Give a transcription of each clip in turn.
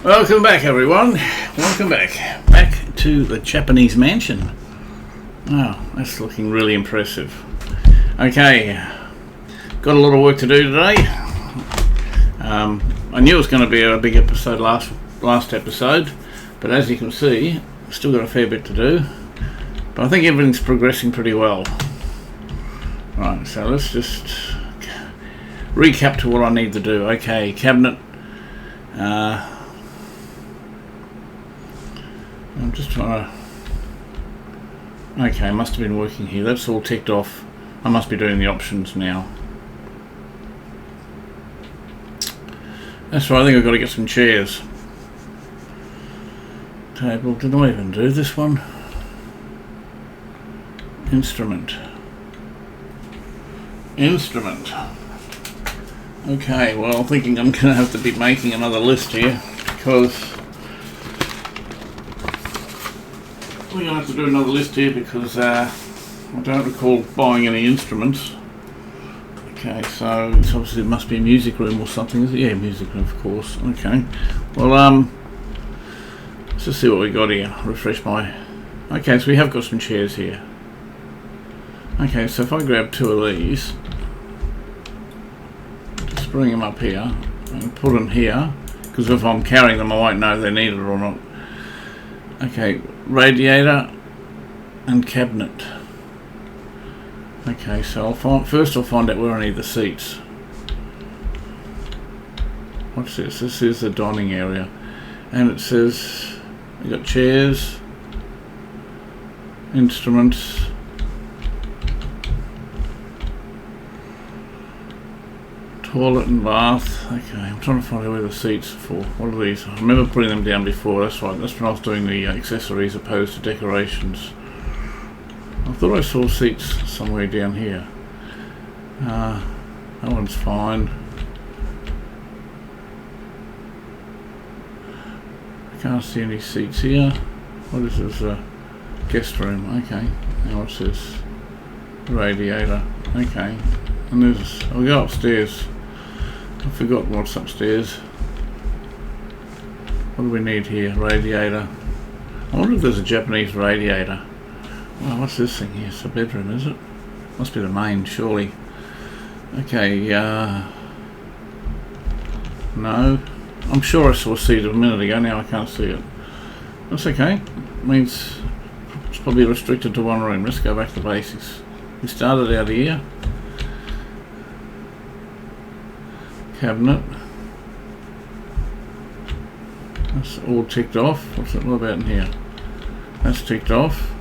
Welcome back, everyone. Welcome back. Back to the Japanese mansion. Oh, that's looking really impressive. Okay, got a lot of work to do today. I knew it was going to be a big episode last episode, but as you can see, still got a fair bit to do. But I think everything's progressing pretty well. Right, so let's just recap to what I need to do. Okay, cabinet. I'm just trying to... Okay, I must have been working here. That's all ticked off. I must be doing the options now. That's right, I think I've got to get some chairs. Table, did I even do this one? Instrument. Okay, well, I'm thinking I'm going to have to be making another list here, because... We're going to have to do another list here because I don't recall buying any instruments. Okay, so it's obviously it must be a music room or something, is it? Yeah, music room, of course. Okay, well, let's just see what we got here. Refresh my... Okay, so we have got some chairs here. Okay, so if I grab two of these, just bring them up here and put them here, because if I'm carrying them I won't know if they're needed or not. Okay, radiator and cabinet. Okay, so first I'll find out where I need the seats. What's this? This is the dining area, and it says we got chairs, instruments, toilet and bath. Okay, I'm trying to find out where the seats are for. What are these? I remember putting them down before, that's right. That's when I was doing the accessories opposed to decorations. I thought I saw seats somewhere down here. That one's fine. I can't see any seats here. What is this? Guest room. Okay. Now what's this? Radiator. Okay. And there's... I'll go upstairs. I forgot what's upstairs. What do we need here? Radiator. I wonder if there's a Japanese radiator. Well, what's this thing here? It's a bedroom, is it? Must be the main, surely. Okay, no. I'm sure I saw a seat a minute ago, now I can't see it. That's okay. It means it's probably restricted to one room. Let's go back to basics. We started out here. Cabinet. That's all ticked off. What about in here? That's ticked off.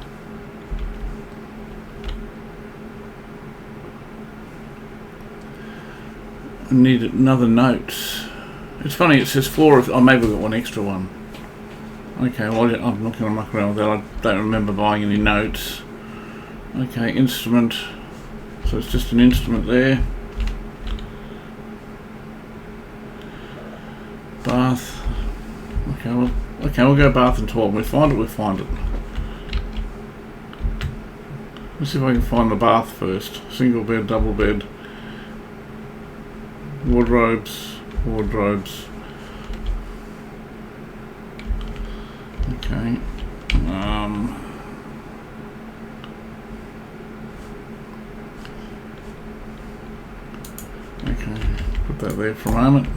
I need another notes. It's funny, it says 4 of... Oh, maybe we've got one extra one. Okay, well, I'm not going to muck around with that. I don't remember buying any notes. Okay, instrument. So it's just an instrument there. Bath. Okay, we'll go bath and toilet. We find it. Let's see if I can find the bath first. Single bed, double bed, wardrobes. Okay. Okay. Put that there for a moment.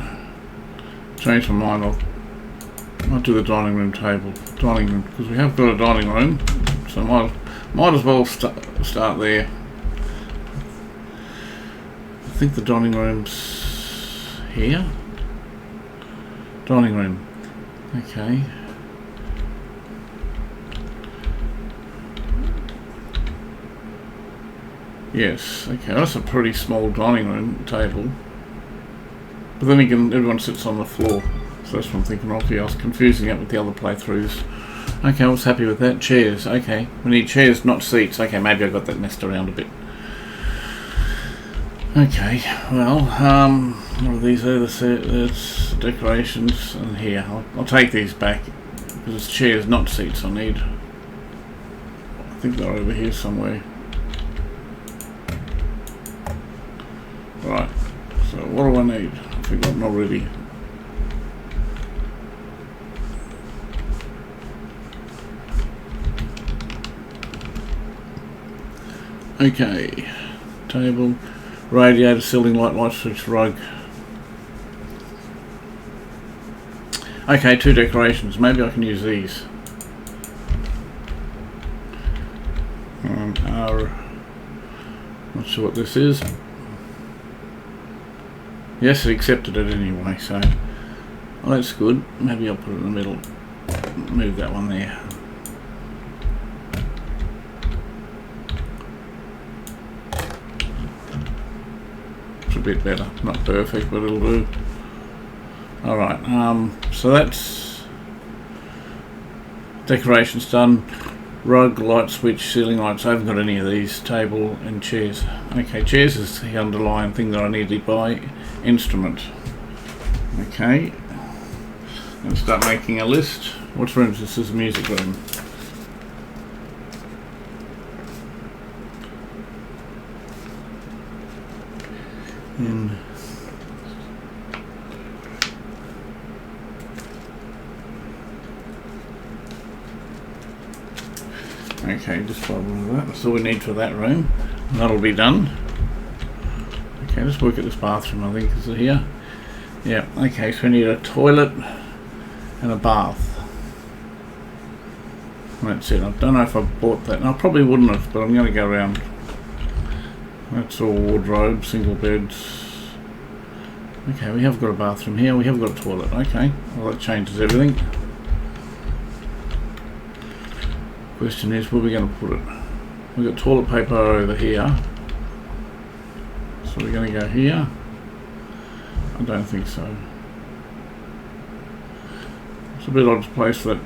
Change my mind, I'll do the dining room table. Dining room, because we have got a dining room, so might as well start there. I think the dining room's here. Dining room. Okay. Yes, okay, that's a pretty small dining room table. But then again, everyone sits on the floor, so that's what I'm thinking of here. I was confusing it with the other playthroughs. Okay, I was happy with that. Chairs, okay. We need chairs, not seats. Okay, maybe I got that messed around a bit. Okay, well, what are these? It's decorations, and here. I'll take these back, because it's chairs, not seats I need. I think they're over here somewhere. Right, so what do I need? I've forgotten already. Okay, table, radiator, ceiling light, light switch, rug. Okay, 2 decorations. Maybe I can use these. Not sure what this is. Yes, it accepted it anyway, so well, that's good. Maybe I'll put it in the middle. Move that one there. It's a bit better. Not perfect, but it'll do. Alright, so that's decorations done. Rug, light switch, ceiling lights. I haven't got any of these. Table and chairs. Okay, chairs is the underlying thing that I need to buy. Instrument. Okay. Let's start making a list. What room is this? Is a music room. Okay, just follow that. That's all we need for that room. And that'll be done. Okay, let's look at this bathroom, I think. Is it here? Yeah, okay, so we need a toilet and a bath. That's it. I don't know if I bought that. No, I probably wouldn't have, but I'm going to go around. That's all wardrobe, single beds. Okay, we have got a bathroom here. We have got a toilet. Okay, well that changes everything. Question is, where are we going to put it? We've got toilet paper over here. So we're going to go here? I don't think so. It's a bit odd to place that.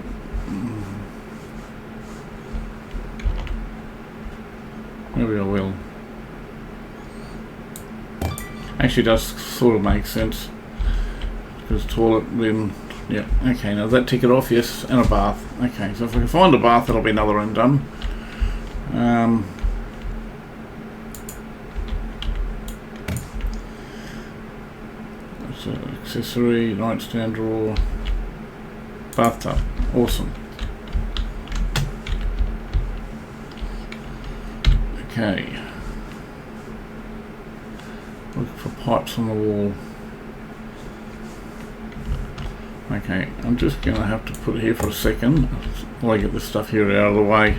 Maybe I will. Actually does sort of make sense. Because toilet then, yeah, okay, now that tick it off, yes, and a bath. Okay, so if I can find a bath, that'll be another room done. That's an accessory, nightstand drawer, bathtub, awesome. Okay. Look for pipes on the wall. Okay, I'm just going to have to put it here for a second while I get this stuff here out of the way.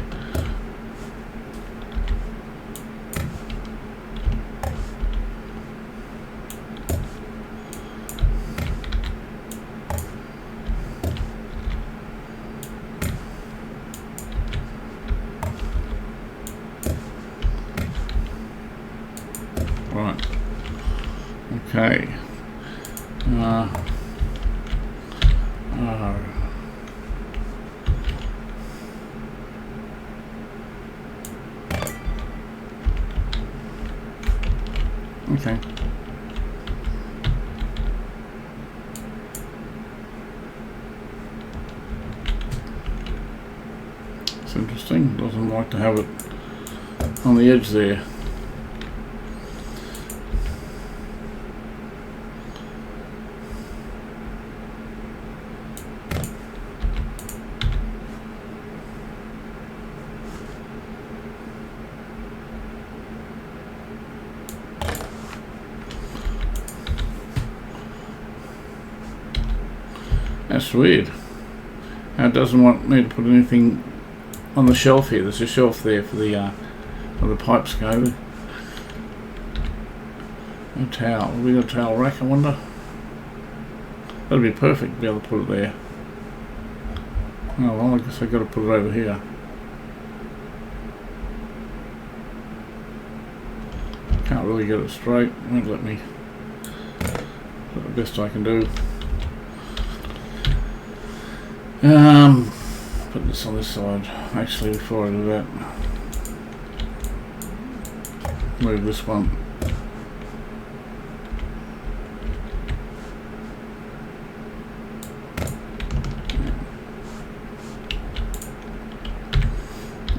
Right. Okay. Okay. It's interesting. Doesn't like to have it on the edge there. That's weird. Now it doesn't want me to put anything on the shelf here. There's a shelf there for the where the pipes go. A towel. Have we got a towel rack, I wonder? That'd be perfect to be able to put it there. Oh well, I guess I've got to put it over here. Can't really get it straight. Won't let me. That's the best I can do. Put this on this side. Actually, before I do that, move this one.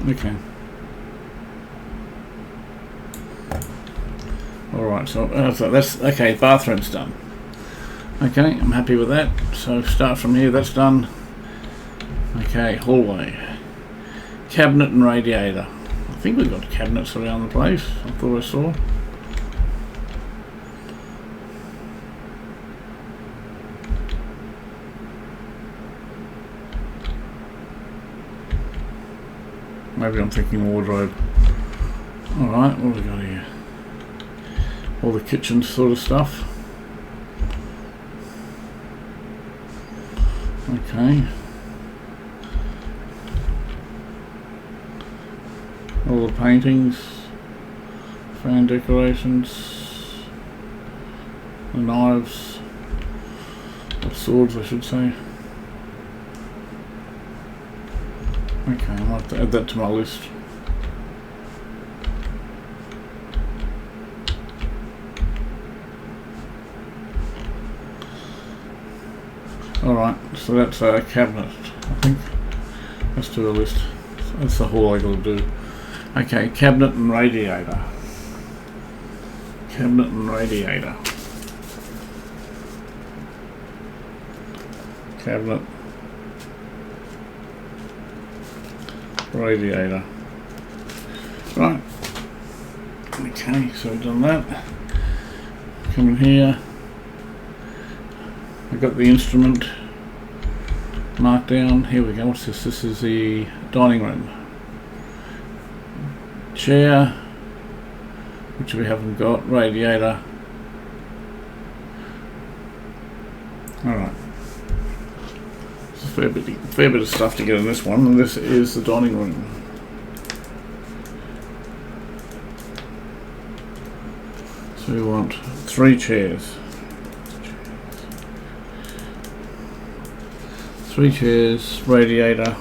Okay. Alright, so that's okay. Bathroom's done. Okay, I'm happy with that. So start from here. That's done. Okay, hallway. Cabinet and radiator. I think we've got cabinets around the place. I thought I saw. Maybe I'm thinking wardrobe. Alright, what have we got here? All the kitchen sort of stuff. Okay. All the paintings, fan decorations, the knives, or swords I should say. Okay, I'll have to add that to my list. Alright, so that's a cabinet, I think. Let's do a list. That's the whole I gotta do. Okay, cabinet and radiator. Cabinet and radiator. Cabinet. Radiator. Right. Okay, so we've done that. Come in here. I've got the instrument marked down. Here we go. What's this? This is the dining room. Chair, which we haven't got. Radiator. Alright. There's a fair bit of stuff to get in this one, and this is the dining room. So we want 3 chairs. 3 chairs, radiator,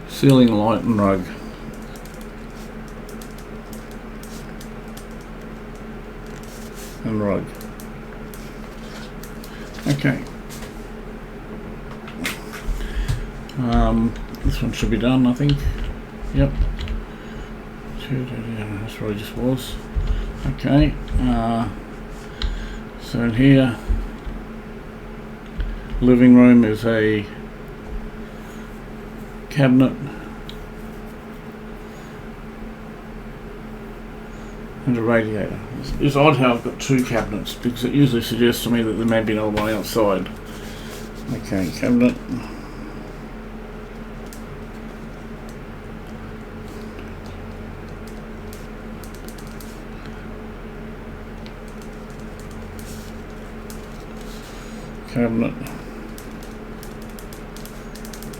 ceiling light and rug. And rug. Okay. This one should be done, I think. Yep. That's where I just was. Okay. So in here, living room is a cabinet and a radiator. It's odd how I've got 2 cabinets because it usually suggests to me that there may be another one outside. Okay, cabinet. Cabinet.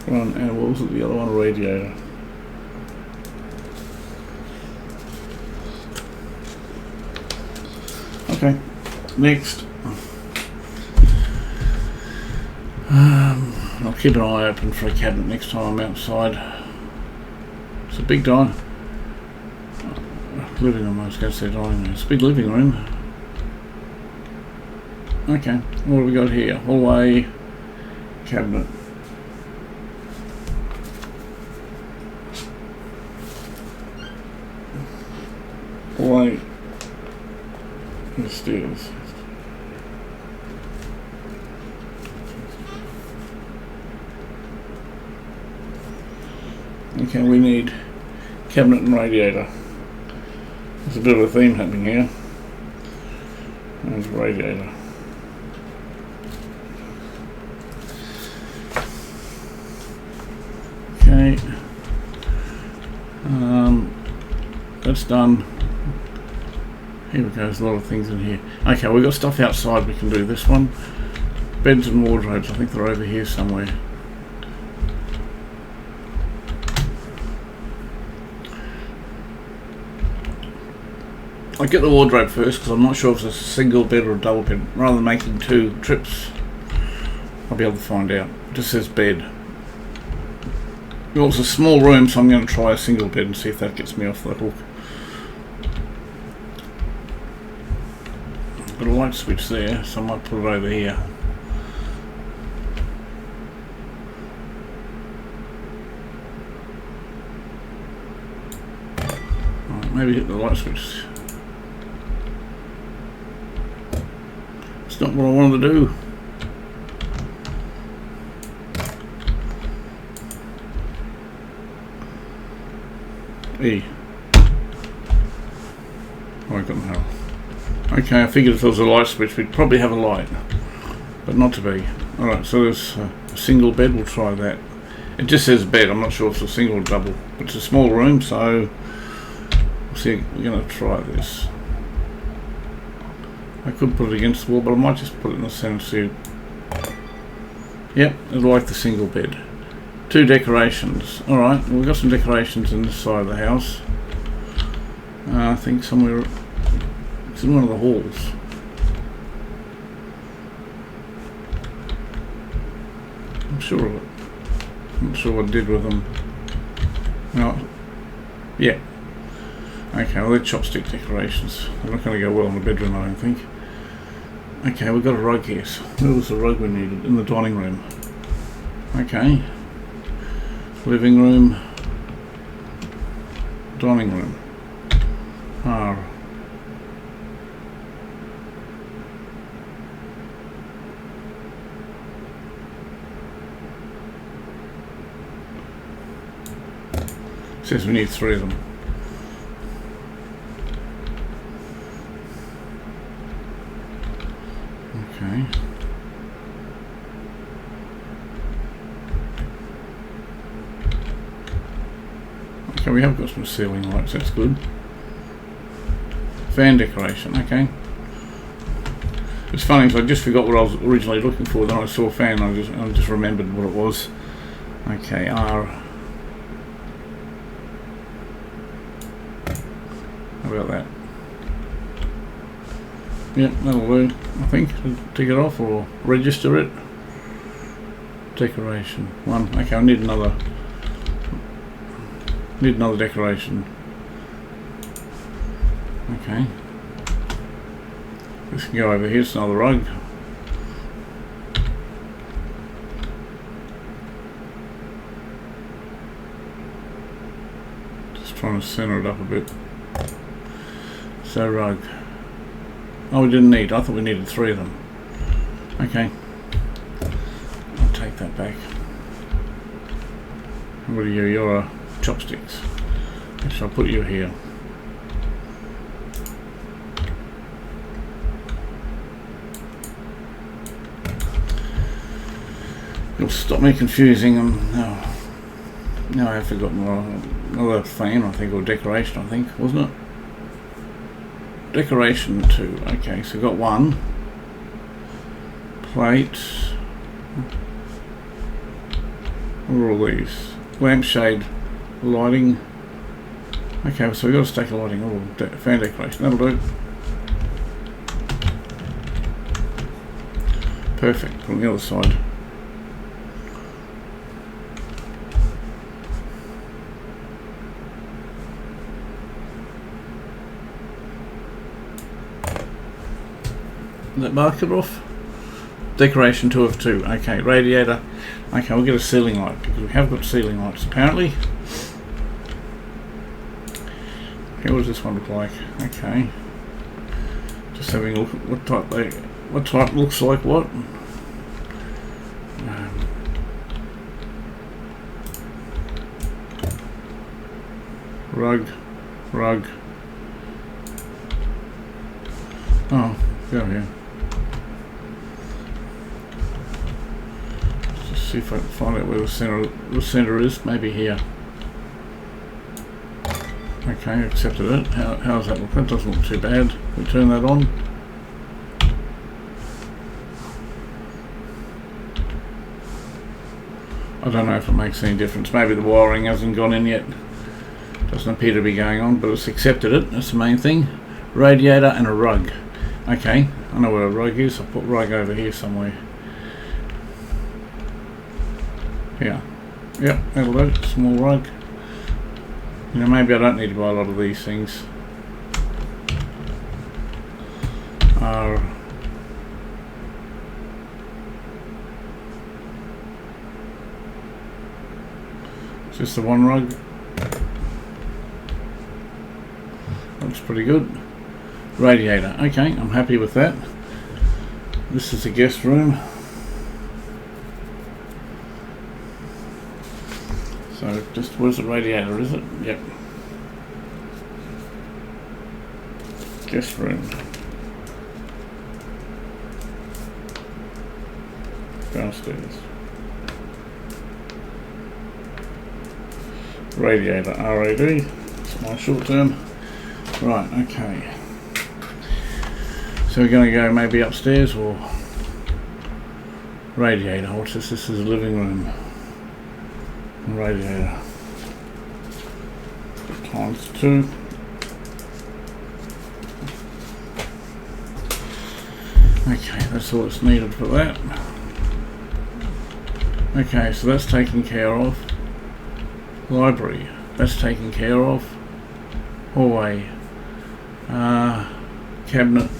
One, and what was it, the other one? Radiator. Okay, next. I'll keep an eye open for a cabinet next time I'm outside. It's a big living room, I was going to say dining room. It's a big living room. Okay, what have we got here? Hallway, cabinet. Hallway, and stairs. Okay, we need cabinet and radiator. There's a bit of a theme happening here. There's a radiator. Okay, that's done. Here we go, there's a lot of things in here. Okay, we've got stuff outside, we can do this one. Beds and wardrobes, I think they're over here somewhere. I'll get the wardrobe first because I'm not sure if it's a single bed or a double bed. Rather than making 2 trips, I'll be able to find out. It just says bed. Well, it's a small room, so I'm going to try a single bed and see if that gets me off the hook. Got a light switch there, so I might put it over here. Right, maybe hit the light switch. It's not what I wanted to do. E. Oh, I got no. Okay, I figured if there was a light switch we'd probably have a light, but not to be. Alright, so there's a single bed, we'll try that. It just says bed, I'm not sure if it's a single or double. It's a small room, so we'll see. We're going to try this. I could put it against the wall, but I might just put it in the centre. See. Yep, it's like the single bed. 2 decorations. Alright, well, we've got some decorations in this side of the house. I think somewhere it's in one of the halls. I'm sure of it. I'm not sure what I did with them. No. Yeah. Okay, well they're chopstick decorations. They're not going to go well in the bedroom, I don't think. Okay, we've got a rug here. So where was the rug we needed? In the dining room. Okay. Living room. Dining room. R. Says we need 3 of them. Okay. Okay, we have got some ceiling lights, that's good. Fan decoration, okay. It's funny, so I just forgot what I was originally looking for, then I saw a fan, I just remembered what it was. Okay, R. How about that? Yep, that'll do, I think. Tick it off or register it. Decoration 1. Okay, I need another decoration. Okay. This can go over here, it's another rug. Just trying to center it up a bit. So rug. Oh, we didn't need. I thought we needed 3 of them. Okay. I'll take that back. What are you? You're chopsticks. So I'll put you here. You'll stop me confusing them. No, I have forgotten another fan, I think, or decoration, I think, wasn't it? Decoration 2. Okay, so got 1 plate. What are all these? Lampshade lighting. Okay, so we've got a stack of lighting. Oh, fan decoration. That'll do. Perfect. Put on the other side. That marker off. Decoration 2 of 2. Okay, radiator. Okay, we'll get a ceiling light because we have got ceiling lights apparently. Okay, what does this one look like? Okay, just having a look at what type looks like what. Rug. Oh, go here. See if I can find out where the center is. Maybe here. Okay, accepted it. How's that look? That doesn't look too bad. We turn that on. I don't know if it makes any difference. Maybe the wiring hasn't gone in yet. Doesn't appear to be going on, but it's accepted it. That's the main thing. Radiator and a rug. Okay, I know where a rug is. I'll put rug over here somewhere. Yeah, yep, that'll do. Small rug. You know, maybe I don't need to buy a lot of these things. Just the one rug. Looks pretty good. Radiator. Okay, I'm happy with that. This is the guest room. So just, where's the radiator, is it? Yep. Guest room. Downstairs. Radiator, RAD. That's my short term. Right, okay. So we're going to go maybe upstairs or radiator. What's this? This is a living room. Radiator. Times 2. Okay, that's all that's needed for that. Okay, so that's taken care of. Library, that's taken care of. Hallway. Cabinet.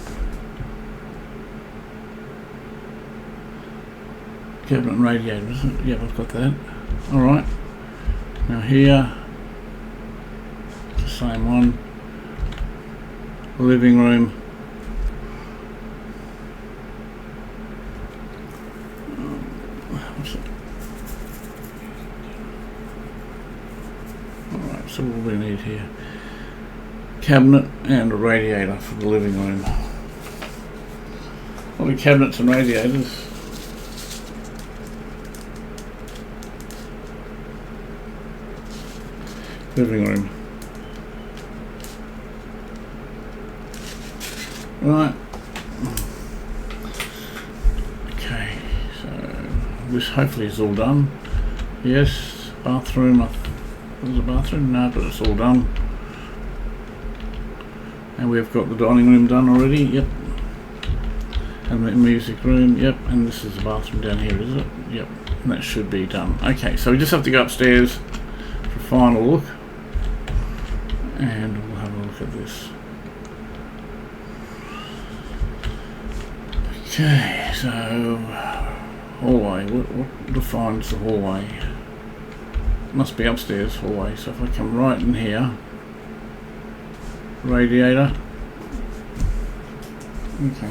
Cabinet and radiator, isn't it? Yep, I've got that. Alright. Now here, the same one. Living room. Alright, so what do we need here? Cabinet and a radiator for the living room. Well, the cabinets and radiators. Living room. Right. Okay, so this hopefully is all done. Yes, bathroom. There's a bathroom? No, but it's all done. And we've got the dining room done already. Yep. And the music room. Yep. And this is the bathroom down here, is it? Yep. And that should be done. Okay, so we just have to go upstairs for a final look. And we'll have a look at this. Okay, so hallway. What defines the hallway? Must be upstairs hallway. So if I come right in here, radiator. Okay,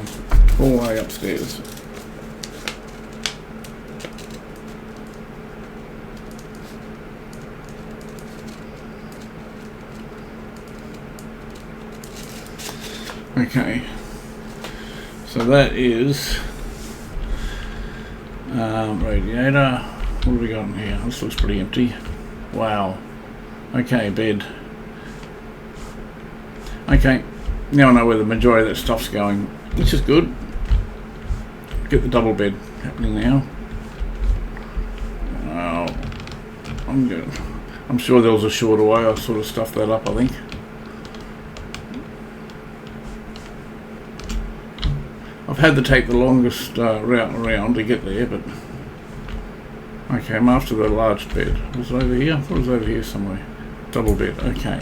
hallway upstairs. Okay, so that is radiator. What have we got in here? This looks pretty empty. Wow. Okay, bed. Okay, now I know where the majority of that stuff's going, which is good. Get the double bed happening now. Oh, I'm good. I'm sure there was a shorter way. I sort of stuffed that up, I think. I've had to take the longest route around to get there, but okay, I'm after the large bed. Was it over here? I thought it was over here somewhere. Double bed, okay.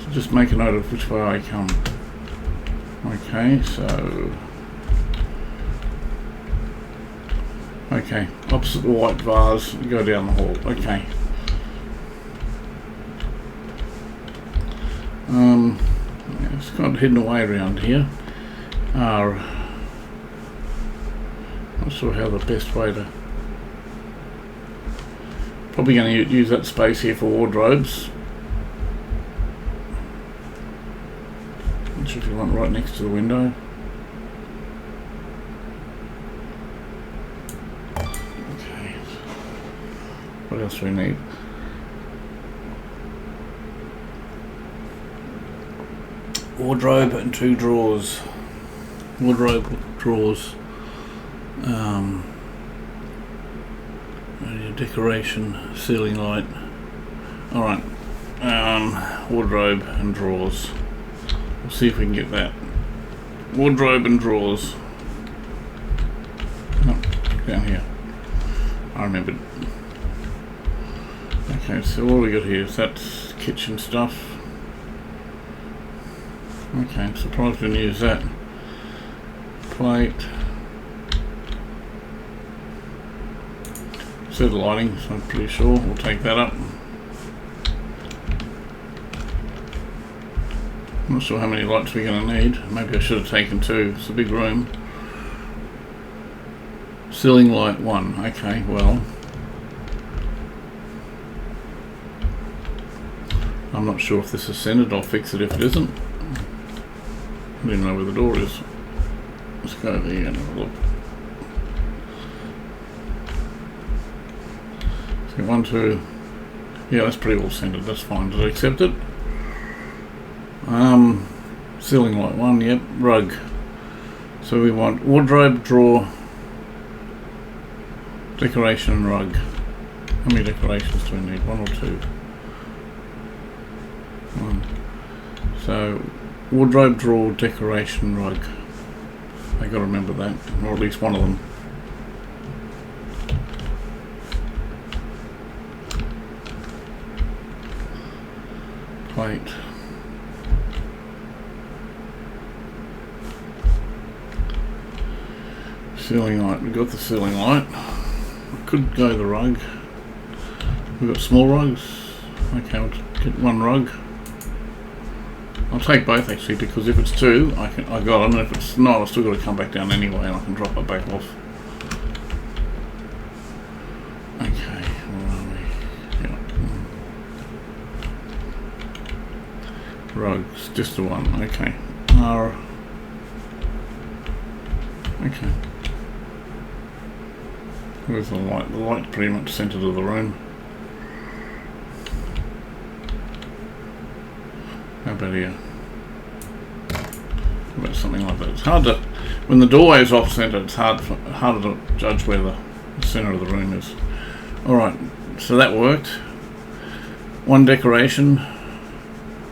So just make a note of which way I come. Okay, so okay, opposite the white vase, you go down the hall. Okay. Yeah, it's kind of hidden away around here. Not sure how the best way to. Probably going to use that space here for wardrobes. Not sure if you want right next to the window. Okay. What else do we need? Wardrobe and 2 drawers. Wardrobe, drawers, decoration, ceiling light. Alright, wardrobe and drawers. We'll see if we can get that. Wardrobe and drawers. Oh, down here. I remembered. Okay, so what we got here? Is that kitchen stuff? Okay, I'm surprised we didn't use that. Plate. Set of lighting, so I'm pretty sure we'll take that up. I'm not sure how many lights we're going to need. Maybe I should have taken 2. It's a big room. Ceiling light 1. Okay, well, I'm not sure if this is centered. I'll fix it if it isn't. I don't even know where the door is. Let's go there and have a look. So 1, 2. Yeah, that's pretty well centered. That's fine. Did I accept it? Ceiling light 1. Yep. Rug. So we want wardrobe, drawer, decoration, and rug. How many decorations do we need? 1 or 2? 1. So wardrobe, drawer, decoration, rug. I got to remember that, or at least one of them. Plate. Ceiling light. We got the ceiling light. I could go the rug. We've got small rugs. Okay, we'll get 1 rug. I'll take both actually, because if it's 2, I got them, and if it's not, I've still got to come back down anyway, and I can drop it back off. Okay, where are we? Yeah. Rugs, just the 1. Okay. Okay. Where's the light? The light's pretty much centered of the room. How about here? How about something like that? It's hard to, when the doorway is off centre, it's harder to judge where the centre of the room is. Alright, so that worked. 1 decoration,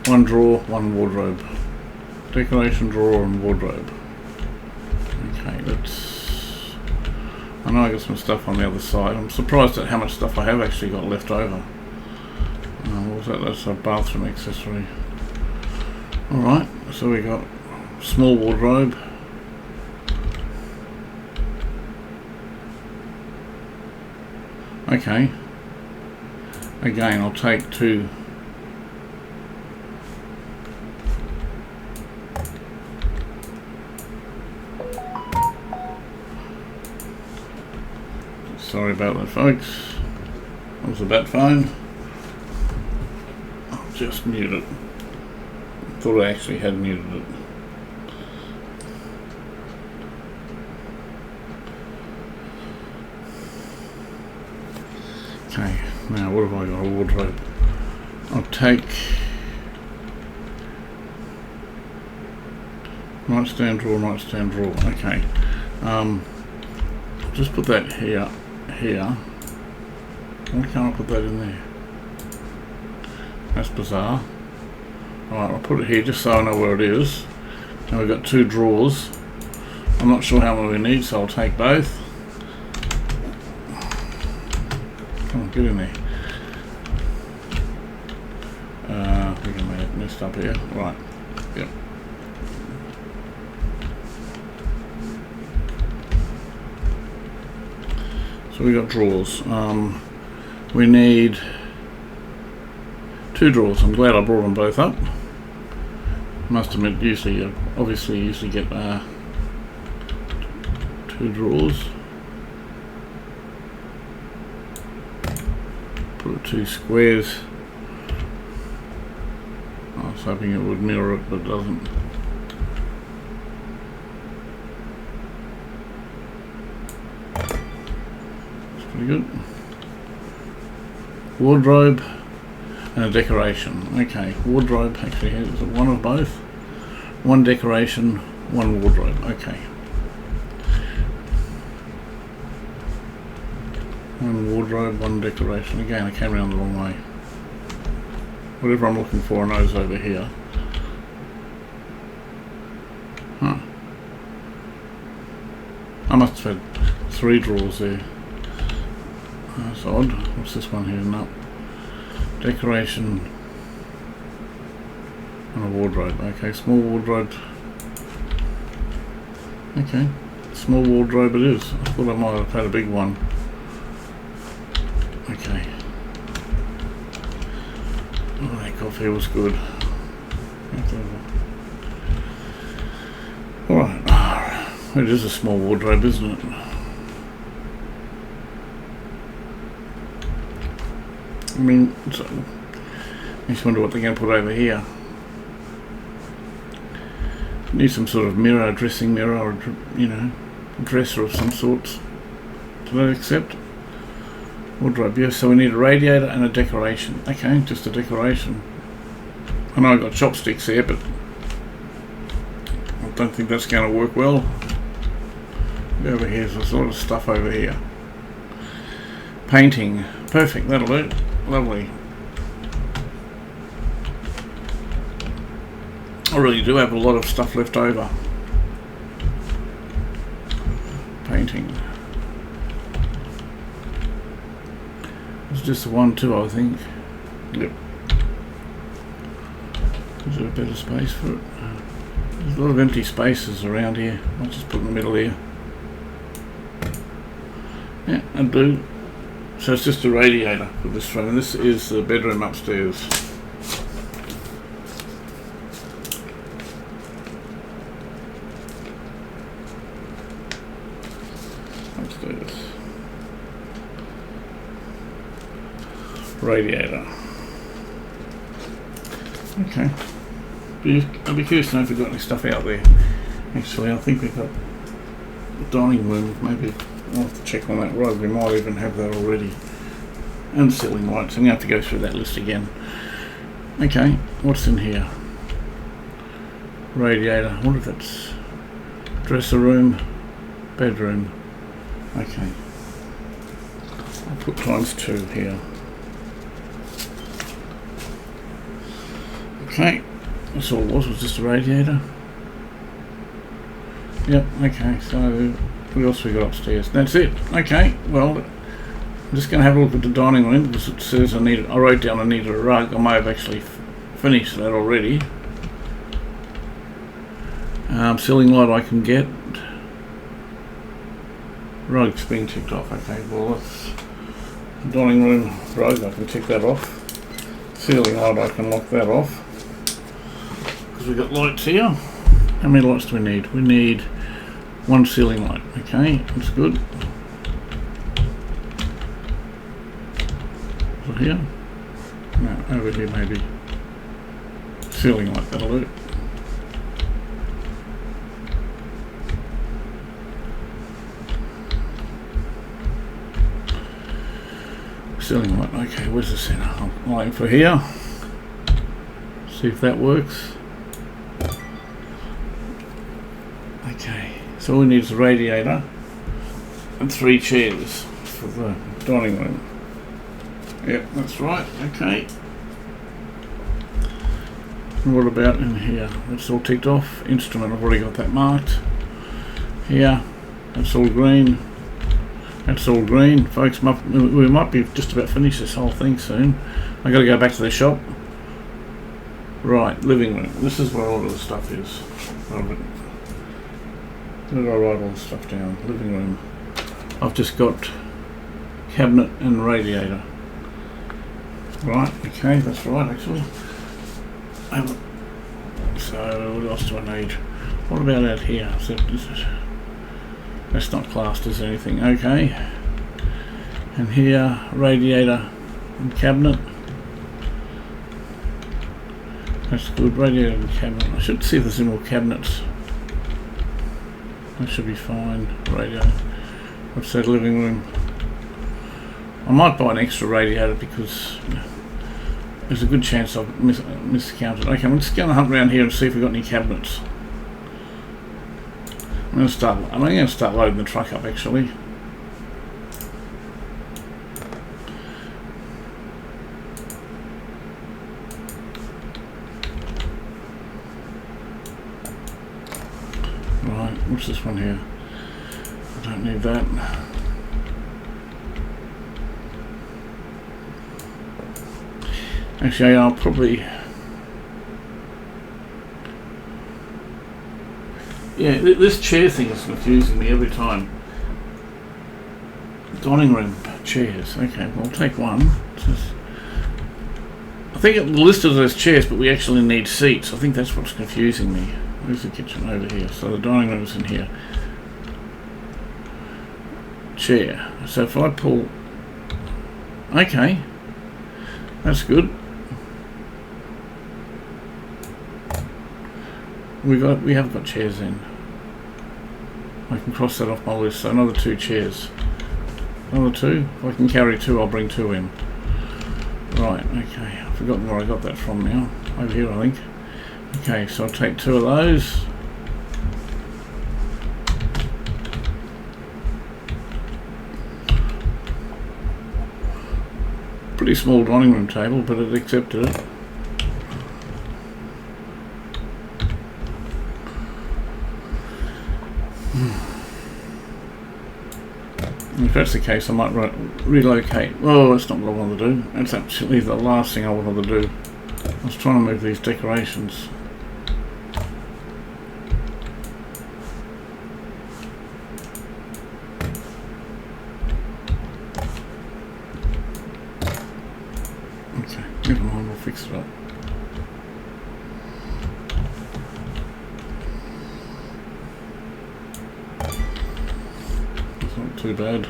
1 drawer, 1 wardrobe. Decoration, drawer, and wardrobe. Okay, let's... I know I got some stuff on the other side. I'm surprised at how much stuff I have actually got left over. What was that? That's a bathroom accessory. Alright, so we got small wardrobe. Okay. Again, I'll take 2. Sorry about that, folks. That was a bat phone. I'll just mute it. Thought I actually had muted it. Okay, now what have I got? A wardrobe. I'll take nightstand drawer, nightstand drawer. Okay. I'll just put that here. Why can't I put that in there? That's bizarre. Alright, I'll put it here just so I know where it is. Now we've got 2 drawers. I'm not sure how many we need, so I'll take both. Come on, get in there. We're going to get messed up here. Right, yep. So we got drawers. We need 2 drawers. I'm glad I brought them both up. Must admit, obviously usually get 2 drawers. Put 2 squares. I was hoping it would mirror it, but it doesn't. That's pretty good. Wardrobe and a decoration. Okay, wardrobe actually is it 1 of both? 1 decoration, 1 wardrobe. Okay. 1 wardrobe, 1 decoration. Again, I came around the wrong way. Whatever I'm looking for, I know is over here. Huh. I must have had 3 drawers there. That's odd. What's this one here? No. Decoration and a wardrobe. Okay, small wardrobe. Okay, small wardrobe it is. I thought I might have had a big one. Okay. Oh, that coffee was good. Alright, it is a small wardrobe, isn't it? I mean, so, I just wonder what they're going to put over here. Need some sort of mirror, dressing mirror, or you know, dresser of some sorts. Do they accept? Wardrobe, yes. So we need a radiator and a decoration. Okay, just a decoration. I know I've got chopsticks here, but I don't think that's going to work well. Over here's a sort of stuff over here. Painting, perfect. That'll do. Lovely. I really do have a lot of stuff left over. Painting. It's just the one too, I think. Yep. Is there a better space for it? There's a lot of empty spaces around here. I'll just put in the middle here. Yeah, I do. So it's just a radiator for this room. This is the bedroom upstairs. Upstairs. Radiator. Okay. I'll be curious to know if we've got any stuff out there. Actually, I think we've got the dining room. Maybe I'll have to check on that road. We might even have that already. And ceiling lights. I'm going to have to go through that list again. Okay, what's in here? Radiator. I wonder if it's dresser room, bedroom. Okay. I'll put ×2 here. Okay. That's all it was just a radiator. Yep, okay, so what else we got upstairs? That's it. Okay, well, I'm just going to have a look at the dining room because it says I wrote down I needed a rug. I may have actually finished that already. Ceiling light I can get. Rug's been ticked off. Okay, well, that's dining room rug. I can tick that off. Ceiling light I can lock that off. Because we've got lights here. How many lights do we need? We need one ceiling light. Okay, that's good. Is it here? No, over here maybe. Ceiling light, that'll do. Ceiling light, okay, where's the centre? I'm waiting for here. See if that works. Okay, so all we need is a radiator and 3 chairs for the dining room. Yep, that's right, okay. And what about in here? That's all ticked off. Instrument, I've already got that marked. Here, that's all green. That's all green. Folks, we might be just about finished this whole thing soon. I've got to go back to the shop. Right, living room. This is where all of the stuff is. Where did I write all the stuff down? Living room. I've just got cabinet and radiator. Right, okay, that's right actually. So what else do I need? What about out here? That's not classed as anything. Okay. And here, radiator and cabinet. That's good. Radiator and cabinet. I should see if there's any more cabinets. That should be fine. Radio. What's that? Living room. I might buy an extra radiator because there's a good chance I've miscounted. Okay, I'm just going to hunt around here and see if we've got any cabinets. I'm going to start loading the truck up actually. Right, what's this one here? I don't need that. Actually, I'll probably... Yeah, this chair thing is confusing me every time. Dining room chairs. Okay, well, I'll take one. I think it listed as chairs, but we actually need seats. I think that's what's confusing me. Where's the kitchen? Over here. So the dining room's in here. Chair. So if I pull... Okay. That's good. We have got chairs in. I can cross that off my list. So another 2 chairs. Another 2. If I can carry 2, I'll bring 2 in. Right. Okay. I've forgotten where I got that from now. Over here, I think. Okay. So I'll take 2 of those. Pretty small dining room table, but it accepted it. If that's the case, I might relocate. Oh, that's not what I want to do. That's actually the last thing I wanted to do. I was trying to move these decorations. Okay, never mind, we'll fix it up. It's not too bad.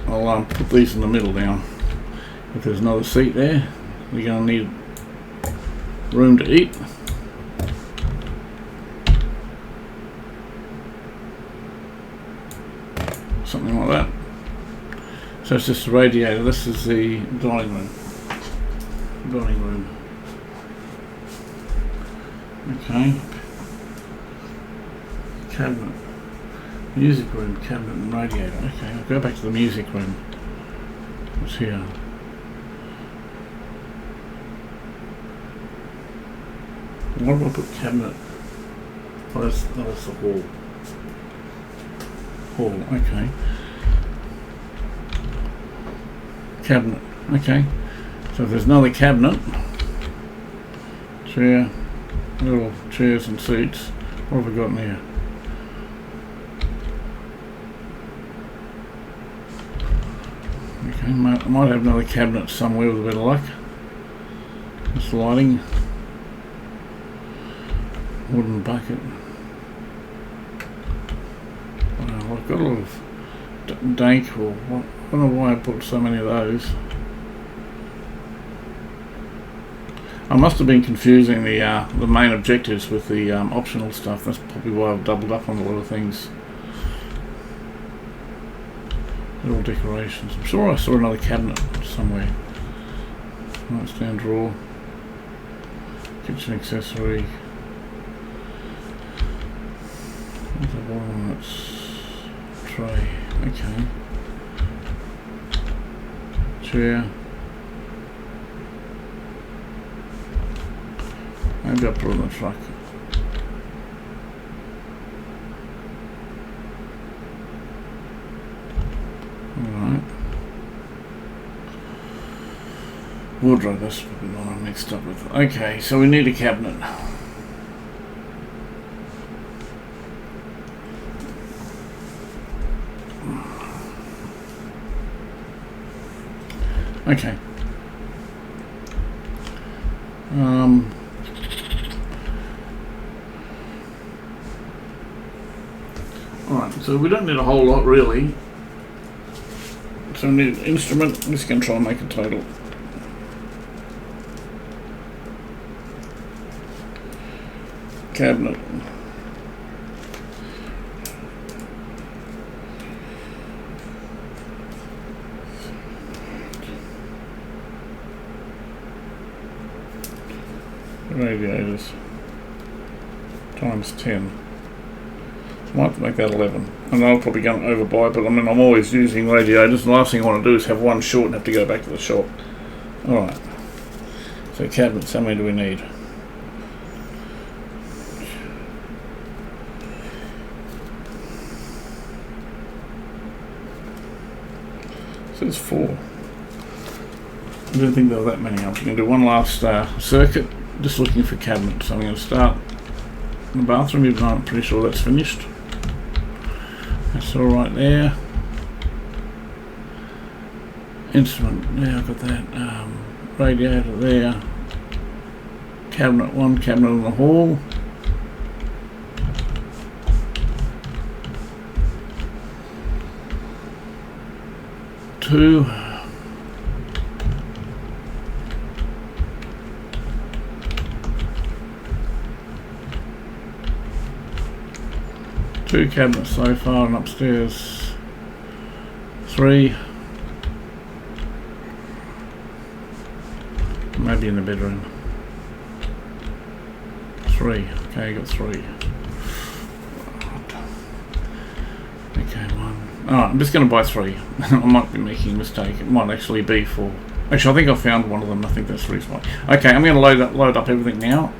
I'll put these in the middle now. If there's another seat there, we're going to need room to eat. Something like that. So it's just a radiator. This is the dining room. Okay. Cabinet. Music room, cabinet and radiator. Okay, I'll go back to the music room. What's here? What do I put cabinet? Oh, that's the hall. Hall, okay. Cabinet, okay. So if there's another cabinet, chair, little chairs and seats. What have we got in here? Okay, I might have another cabinet somewhere with a bit of luck. This lighting. Wooden bucket. Wow, I've got a lot of dank or what. I don't know why I put so many of those. I must have been confusing the main objectives with the optional stuff. That's probably why I've doubled up on a lot of things. Little decorations. I'm sure I saw another cabinet somewhere. Nightstand drawer. Kitchen accessory. What's the bottom? That's tray. Okay. Chair. Maybe I'll put it on the truck. Alright. Wardrobe, that's probably what I'm mixed up with. Okay, so we need a cabinet. Okay. Alright, so we don't need a whole lot really. So we need an instrument. I'm just going to try and make a total. Cabinet. Radiators times 10. Might make that 11. And I'll probably go overbuy, but I mean I'm always using radiators. The last thing I want to do is have one short and have to go back to the shop. Alright. So cabinets, how many do we need? It says 4. I didn't think there were that many. I'm going to do one last circuit, just looking for cabinets. So I'm going to start in the bathroom, even though I'm pretty sure that's finished. That's all right there. Instrument, yeah, I've got that. Radiator there. Cabinet 1, cabinet in the hall. Two. 2 cabinets so far, and upstairs 3. Maybe in the bedroom. 3. Okay, got 3. Okay, 1. Alright, I'm just going to buy 3. I might be making a mistake. It might actually be 4. Actually, I think I found one of them. I think that's the reason why. Okay, I'm going to load up everything now.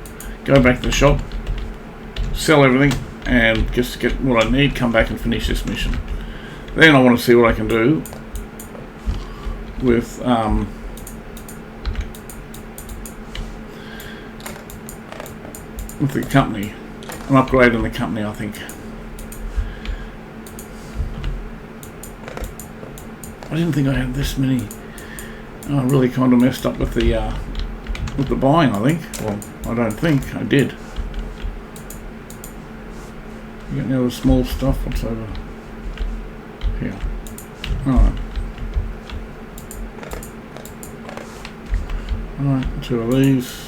Go back to the shop. Sell everything. And just get what I need. Come back and finish this mission. Then I want to see what I can do with the company. I'm upgrading the company, I think. I didn't think I had this many. Oh, I really kind of messed up with the buying, I think. Well, I don't think I did. You got any other small stuff? What's over here? Alright. Alright, 2 of these.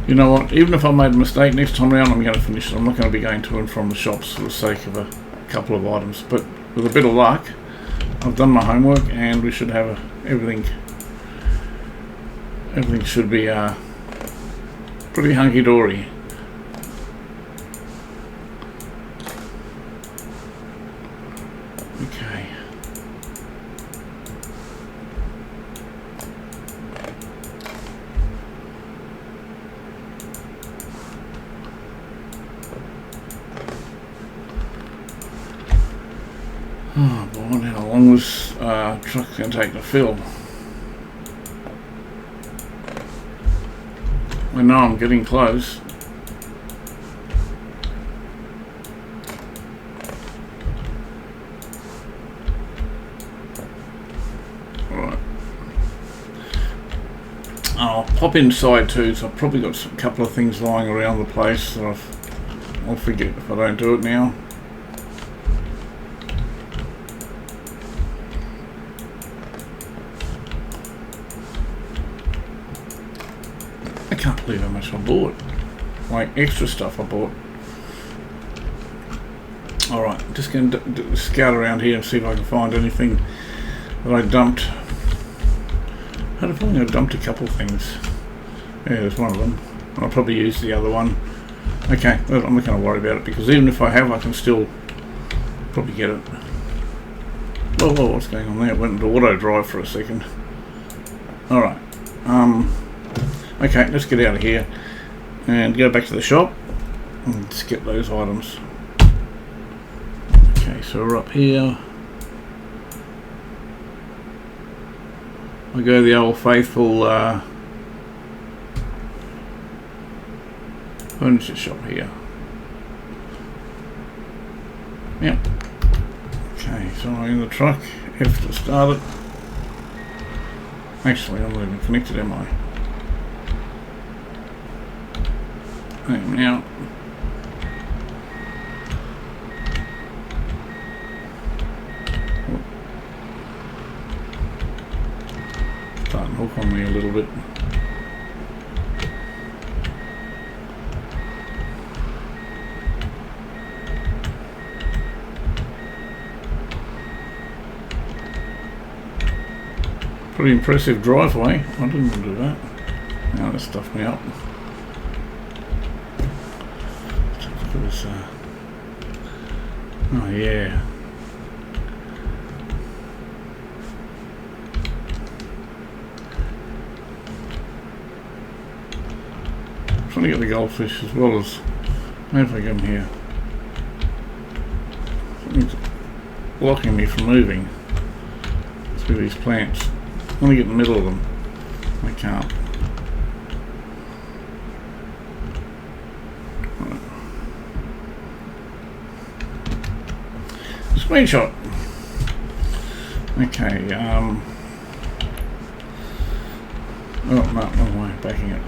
You know what, even if I made a mistake next time around, I'm going to finish it. I'm not going to be going to and from the shops for the sake of a couple of items. But with a bit of luck, I've done my homework and we should have everything should be pretty hunky-dory. Okay. Oh boy, I wonder how long this truck's going to take to fill. I know I'm getting close. Alright. I'll pop inside too, so I've probably got a couple of things lying around the place that I'll forget if I don't do it now. I can't believe how much I bought. Like extra stuff I bought. Alright, just going to scout around here and see if I can find anything that I dumped. I had a feeling I dumped a couple things. Yeah, there's one of them. I'll probably use the other one. Okay, I'm not going to worry about it because even if I have, I can still probably get it. Whoa, what's going on there? It went into auto drive for a second. Alright. Okay, let's get out of here and go back to the shop and just get those items. Okay, so we're up here. I go to the old faithful furniture shop here. Yep. Okay, so I'm in the truck. F to start it. Actually, I'm not even connected, am I? I am now. Starting to hook on me a little bit. Pretty impressive driveway. I didn't want to do that. Now that stuffed me up. Look at this. Oh yeah. I'm trying to get the goldfish as well as. Maybe if I get them here. Something's blocking me from moving. Let's do these plants. I want to get in the middle of them. I can't. Right. Screenshot. Okay, oh no, wrong way, backing it.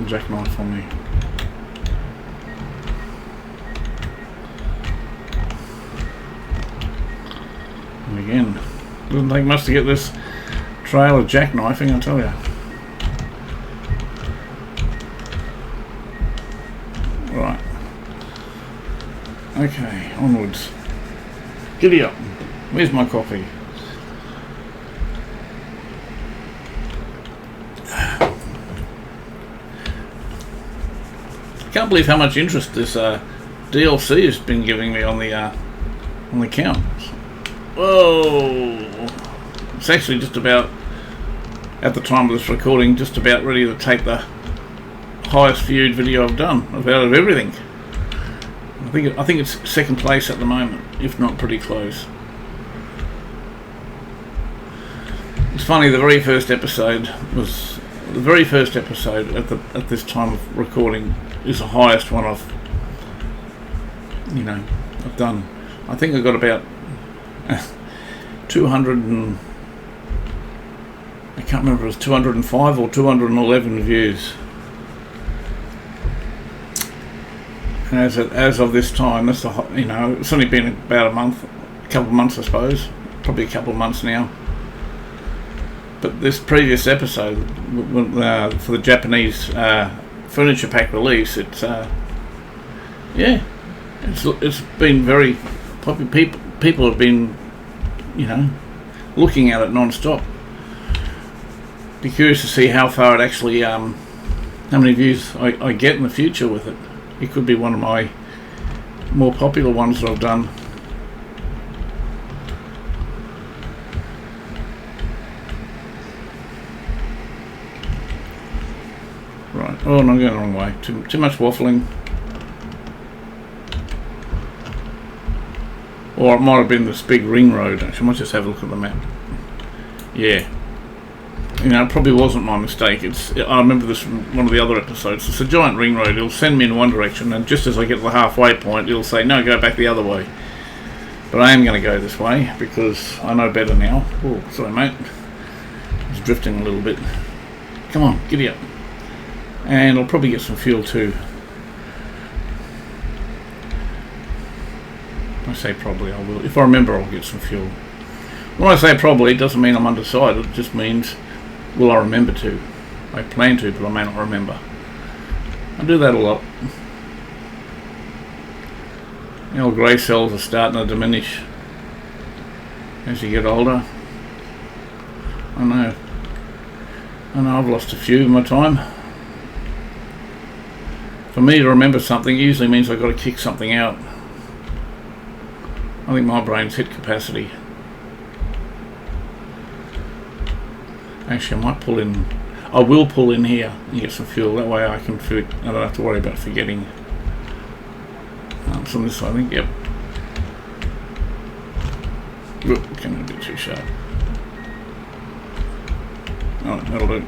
jackknife on me. And again, doesn't take much to get this trail of jackknifing, I tell you. Right. Okay, onwards. Giddy up. Where's my coffee? I can't believe how much interest this DLC has been giving me on the account. Whoa! It's actually just about, at the time of this recording, just about ready to take the highest viewed video I've done out of everything. I think it's second place at the moment, if not pretty close. It's funny, the very first episode at this time of recording is the highest one I've done. I think I got about 200 and I can't remember if it was 205 or 211 views. And as of this time, that's it's only been about a couple of months I suppose, probably a couple of months now. But this previous episode, for the Japanese furniture pack release, it's been very popular. People have been, looking at it non-stop. Be curious to see how far it actually, how many views I get in the future with it. It could be one of my more popular ones that I've done. Right. Oh, no, I'm going the wrong way. Too much waffling. Or it might have been this big ring road. Actually, I might just have a look at the map. Yeah. It probably wasn't my mistake. I remember this from one of the other episodes. It's a giant ring road. It'll send me in one direction, and just as I get to the halfway point, it'll say, no, go back the other way. But I am going to go this way, because I know better now. Oh, sorry, mate. I was drifting a little bit. Come on, giddy up. And I'll probably get some fuel too. I say probably, I will. If I remember, I'll get some fuel. When I say probably, it doesn't mean I'm undecided. It just means, will I remember to? I plan to, but I may not remember. I do that a lot. The old grey cells are starting to diminish as you get older. I know I've lost a few in my time. For me to remember something usually means I've got to kick something out. I think my brain's hit capacity. Actually, I will pull in here and get some fuel. That way I don't have to worry about forgetting. It's on this side, I think, yep. Oop, came a bit too sharp. Alright, that'll do.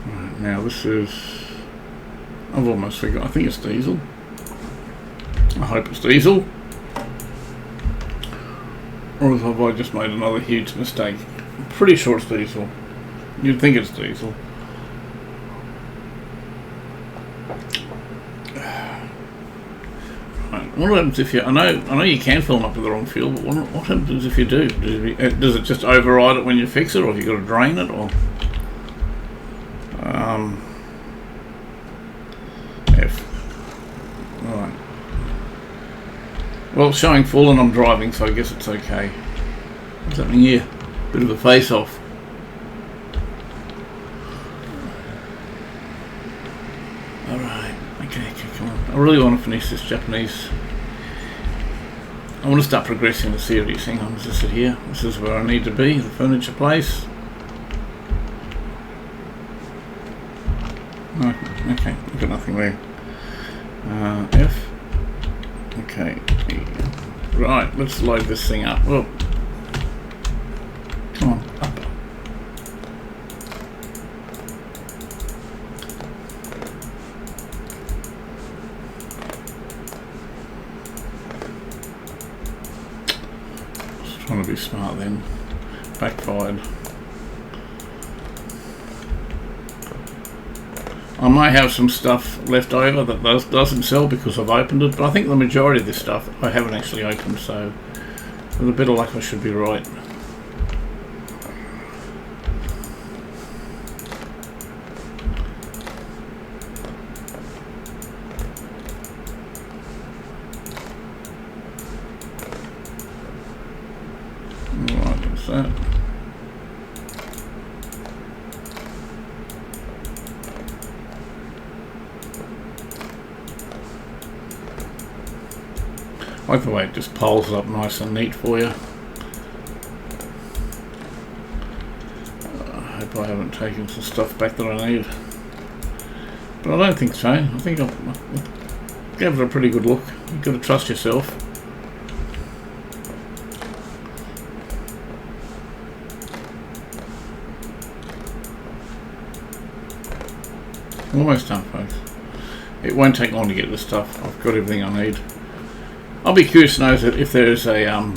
Right, now this is, I've almost forgot, I think it's diesel. I hope it's diesel. Or have I just made another huge mistake? I'm pretty sure it's diesel. You'd think it's diesel. What happens if I know you can fill them up with the wrong fuel, but what happens if you do? Does it just override it when you fix it, or have you got to drain it, or? F. Alright. Well, it's showing full and I'm driving, so I guess it's okay. What's happening here? Bit of a face-off. Alright, okay, come on. I really want to finish this Japanese. I want to start progressing the series. Hang on, is this it here? This is where I need to be, the furniture place. Oh, okay, I've got nothing there. F. Okay. Right, let's load this thing up. Well, come on, up. Trying to be smart then. Backfired. I may have some stuff left over that doesn't sell because I've opened it, but I think the majority of this stuff I haven't actually opened, so with a bit of luck I should be right. Alright, what's that? I like the way it just piles up nice and neat for you. I hope I haven't taken some stuff back that I need. But I don't think so. I think I'll give it a pretty good look. You've got to trust yourself. Almost done, folks. It won't take long to get this stuff. I've got everything I need. I'll be curious to know if there's a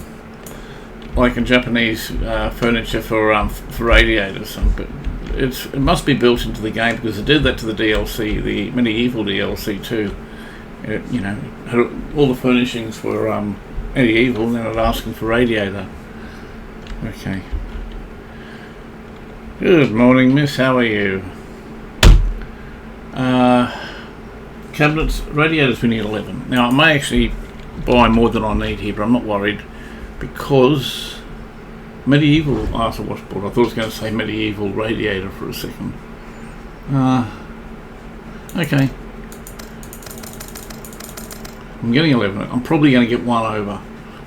like a Japanese furniture for radiators, but it must be built into the game because it did that to the DLC, the medieval DLC too. It, you know, all the furnishings were medieval, and then it asking for radiator. Okay. Good morning, miss. How are you? Cabinets, radiators. We need 11. Now I may actually buy more than I need here, but I'm not worried because medieval after washboard. I thought I was going to say medieval radiator for a second. Okay. I'm getting 11. I'm probably going to get one over,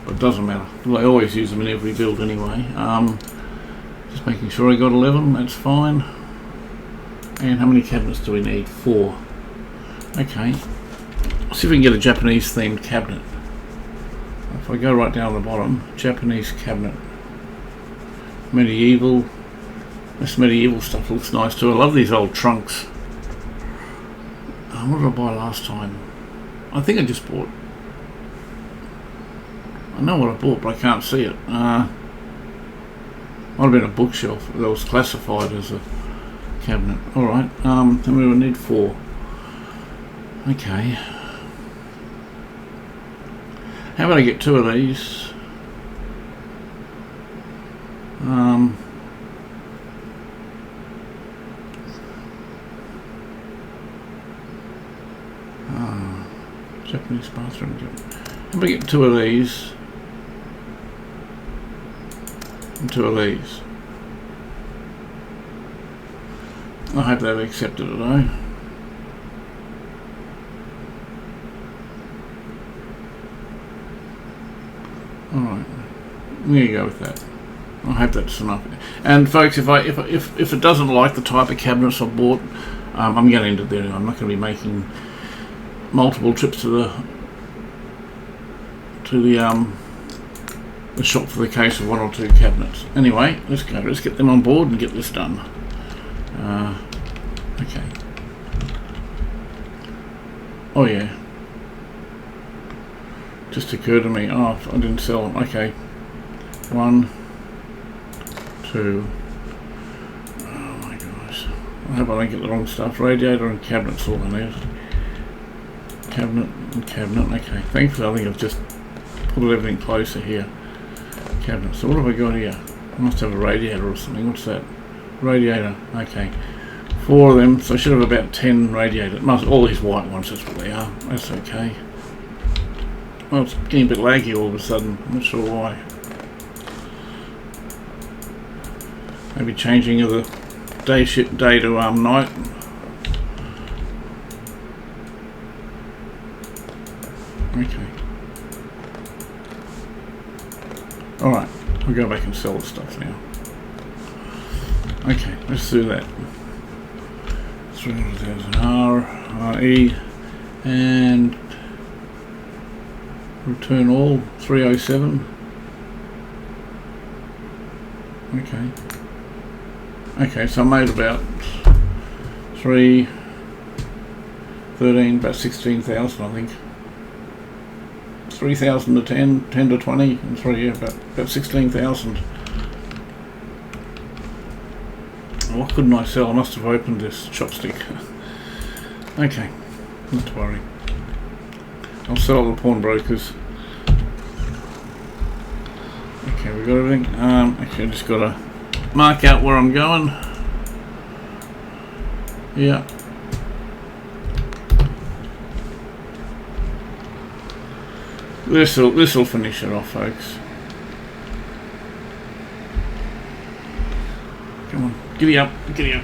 but it doesn't matter. I always use them in every build anyway. Just making sure I got 11. That's fine. And how many cabinets do we need? 4. Okay. Let's see if we can get a Japanese themed cabinet. If I go right down the bottom, Japanese cabinet, medieval. This medieval stuff looks nice too. I love these old trunks. What did I buy last time? I think I just bought. I know what I bought, but I can't see it. Might have been a bookshelf that was classified as a cabinet. All right. Then we will need 4. Okay. How about I get 2 of these? Japanese bathroom. How about I get 2 of these? And 2 of these. I hope they've accepted it, eh? Alright, I'm going to go with that. I hope that's enough. And folks, if it doesn't like the type of cabinets I bought, I'm going to end it there. I'm not going to be making multiple trips to the shop for the case of 1 or 2 cabinets. Anyway, let's go. Let's get them on board and get this done. Okay. Oh yeah. Just occurred to me, oh, I didn't sell them. Okay. 1, 2. Oh my gosh. I hope I don't get the wrong stuff. Radiator and cabinet's all I need. Cabinet and cabinet. Okay. Thankfully, I think I've just put everything closer here. Cabinet. So what have I got here? I must have a radiator or something. What's that? Radiator. Okay. 4 of them. So I should have about 10 radiators. All these white ones, that's what they are. That's okay. Well, it's getting a bit laggy all of a sudden. I'm not sure why. Maybe changing of the day to night. Okay. Alright, I'll go back and sell the stuff now. Okay, let's do that. 300,000 RE and return all 307. Okay, so I made about 13, about 16,000 I think. 3,000 to 10 to 20, and 3, yeah, about 16,000. What couldn't I sell? I must have opened this chopstick. Okay, not to worry. I'll sell the pawnbrokers. Okay, we got everything. Actually, I just got to mark out where I'm going. Yeah. This'll finish it off, folks. Come on, giddy up, giddy up.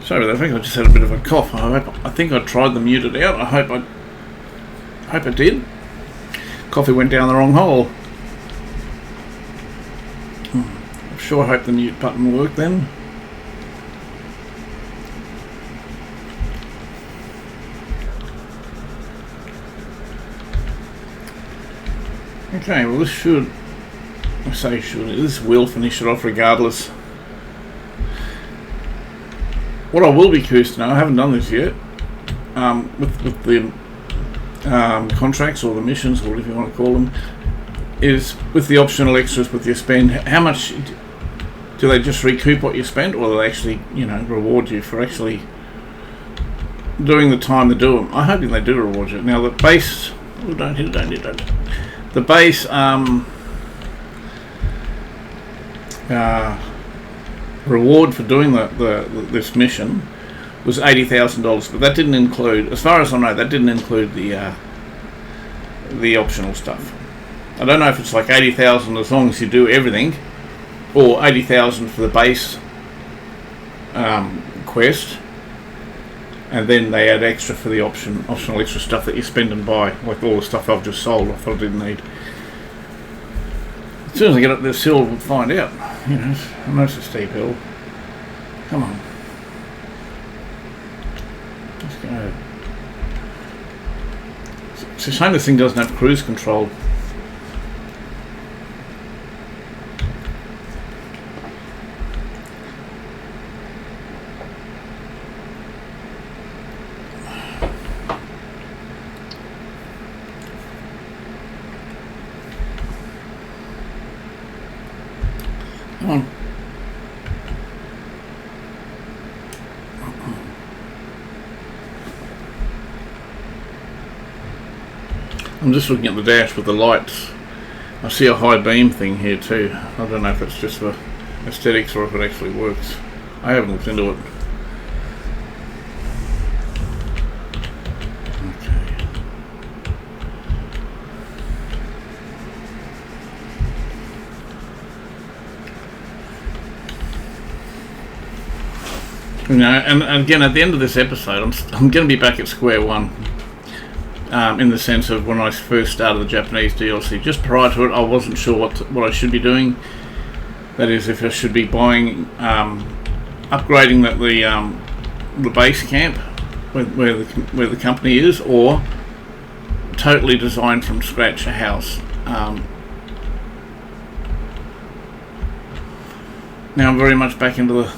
Sorry, I think I just had a bit of a cough. I think I tried the muted out. I hope I did. Coffee went down the wrong hole. I sure hope the mute button worked then. Okay, well this will finish it off regardless. What I will be curious to know, I haven't done this yet, with the contracts or the missions, or whatever you want to call them, is with the optional extras with your spend, how much do they just recoup what you spent, or do they actually, reward you for actually doing the time to do them? I'm hoping they do reward you. Now the base, don't hit it. The base reward for doing this mission was $80,000, but that didn't include, as far as I know, that didn't include the optional stuff. I don't know if it's like 80,000 as long as you do everything, or 80,000 for the base quest, and then they add extra for the optional extra stuff that you spend and buy, like all the stuff I've just sold. I thought I didn't need. As soon as I get up this hill, we'll find out. I know it's a steep hill. Come on. Let's go. It's a shame this thing doesn't have cruise control. Come on. I'm just looking at the dash with the lights. I see a high beam thing here too. I don't know if it's just for aesthetics or if it actually works. I haven't looked into it. And again, at the end of this episode, I'm going to be back at square one, in the sense of when I first started the Japanese DLC. Just prior to it, I wasn't sure what I should be doing. That is, if I should be buying, upgrading the base camp where the company is, or totally designed from scratch a house. Now I'm very much back into the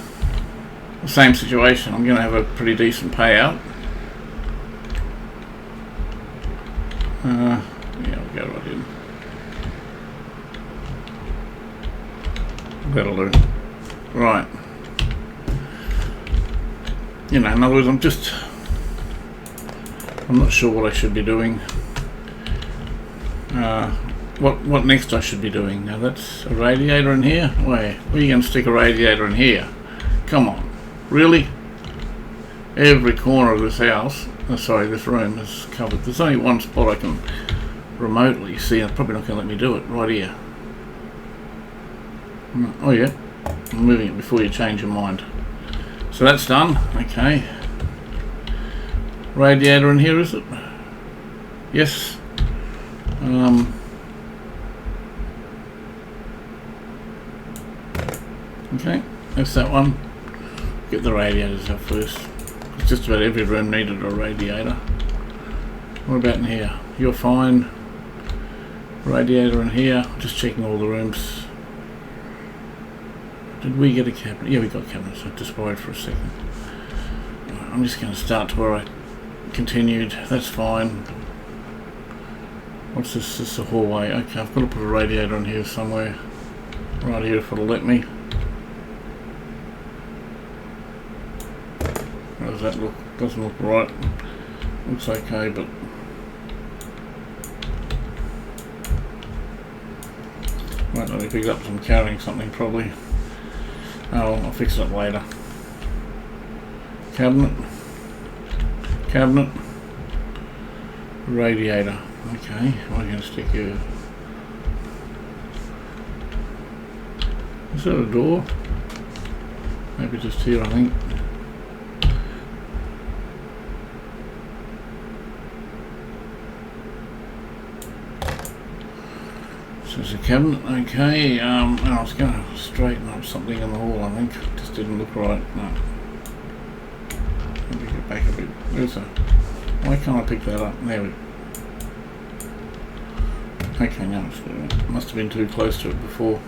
same situation. I'm going to have a pretty decent payout. Yeah, I'll go right in. That'll do. Right. In other words, I'm not sure what I should be doing. What next I should be doing. Now that's a radiator in here? Where are you going to stick a radiator in here? Come on. Really? Every corner of this house, this room is covered. There's only one spot I can remotely see. I'm probably not going to let me do it. Right here. Oh yeah. I'm moving it before you change your mind. So that's done. Okay. Radiator in here, is it? Yes. Okay. That's that one. Get the radiators up first. Just about every room needed a radiator. What about in here? You're fine. Radiator in here. Just checking all the rooms. Did we get a cabinet? Yeah, we got cabinets. I just worried for a second. Right, I'm just going to start to where I continued. That's fine. What's this? This is a hallway. Okay, I've got to put a radiator in here somewhere. Right here if it'll let me. How does that look? Doesn't look right. Looks okay, but won't let me pick it up because I'm carrying something probably. Oh, I'll fix it up later. Cabinet. Cabinet. Radiator. Okay, what am I going to stick here? Is that a door? Maybe just here, I think. So there's a cabinet, okay. I was going to straighten up something in the hall, I think. Just didn't look right. No. Let me get back a bit. Where's that? Why can't I pick that up? There we go. Okay, now it's good. Must have been too close to it before.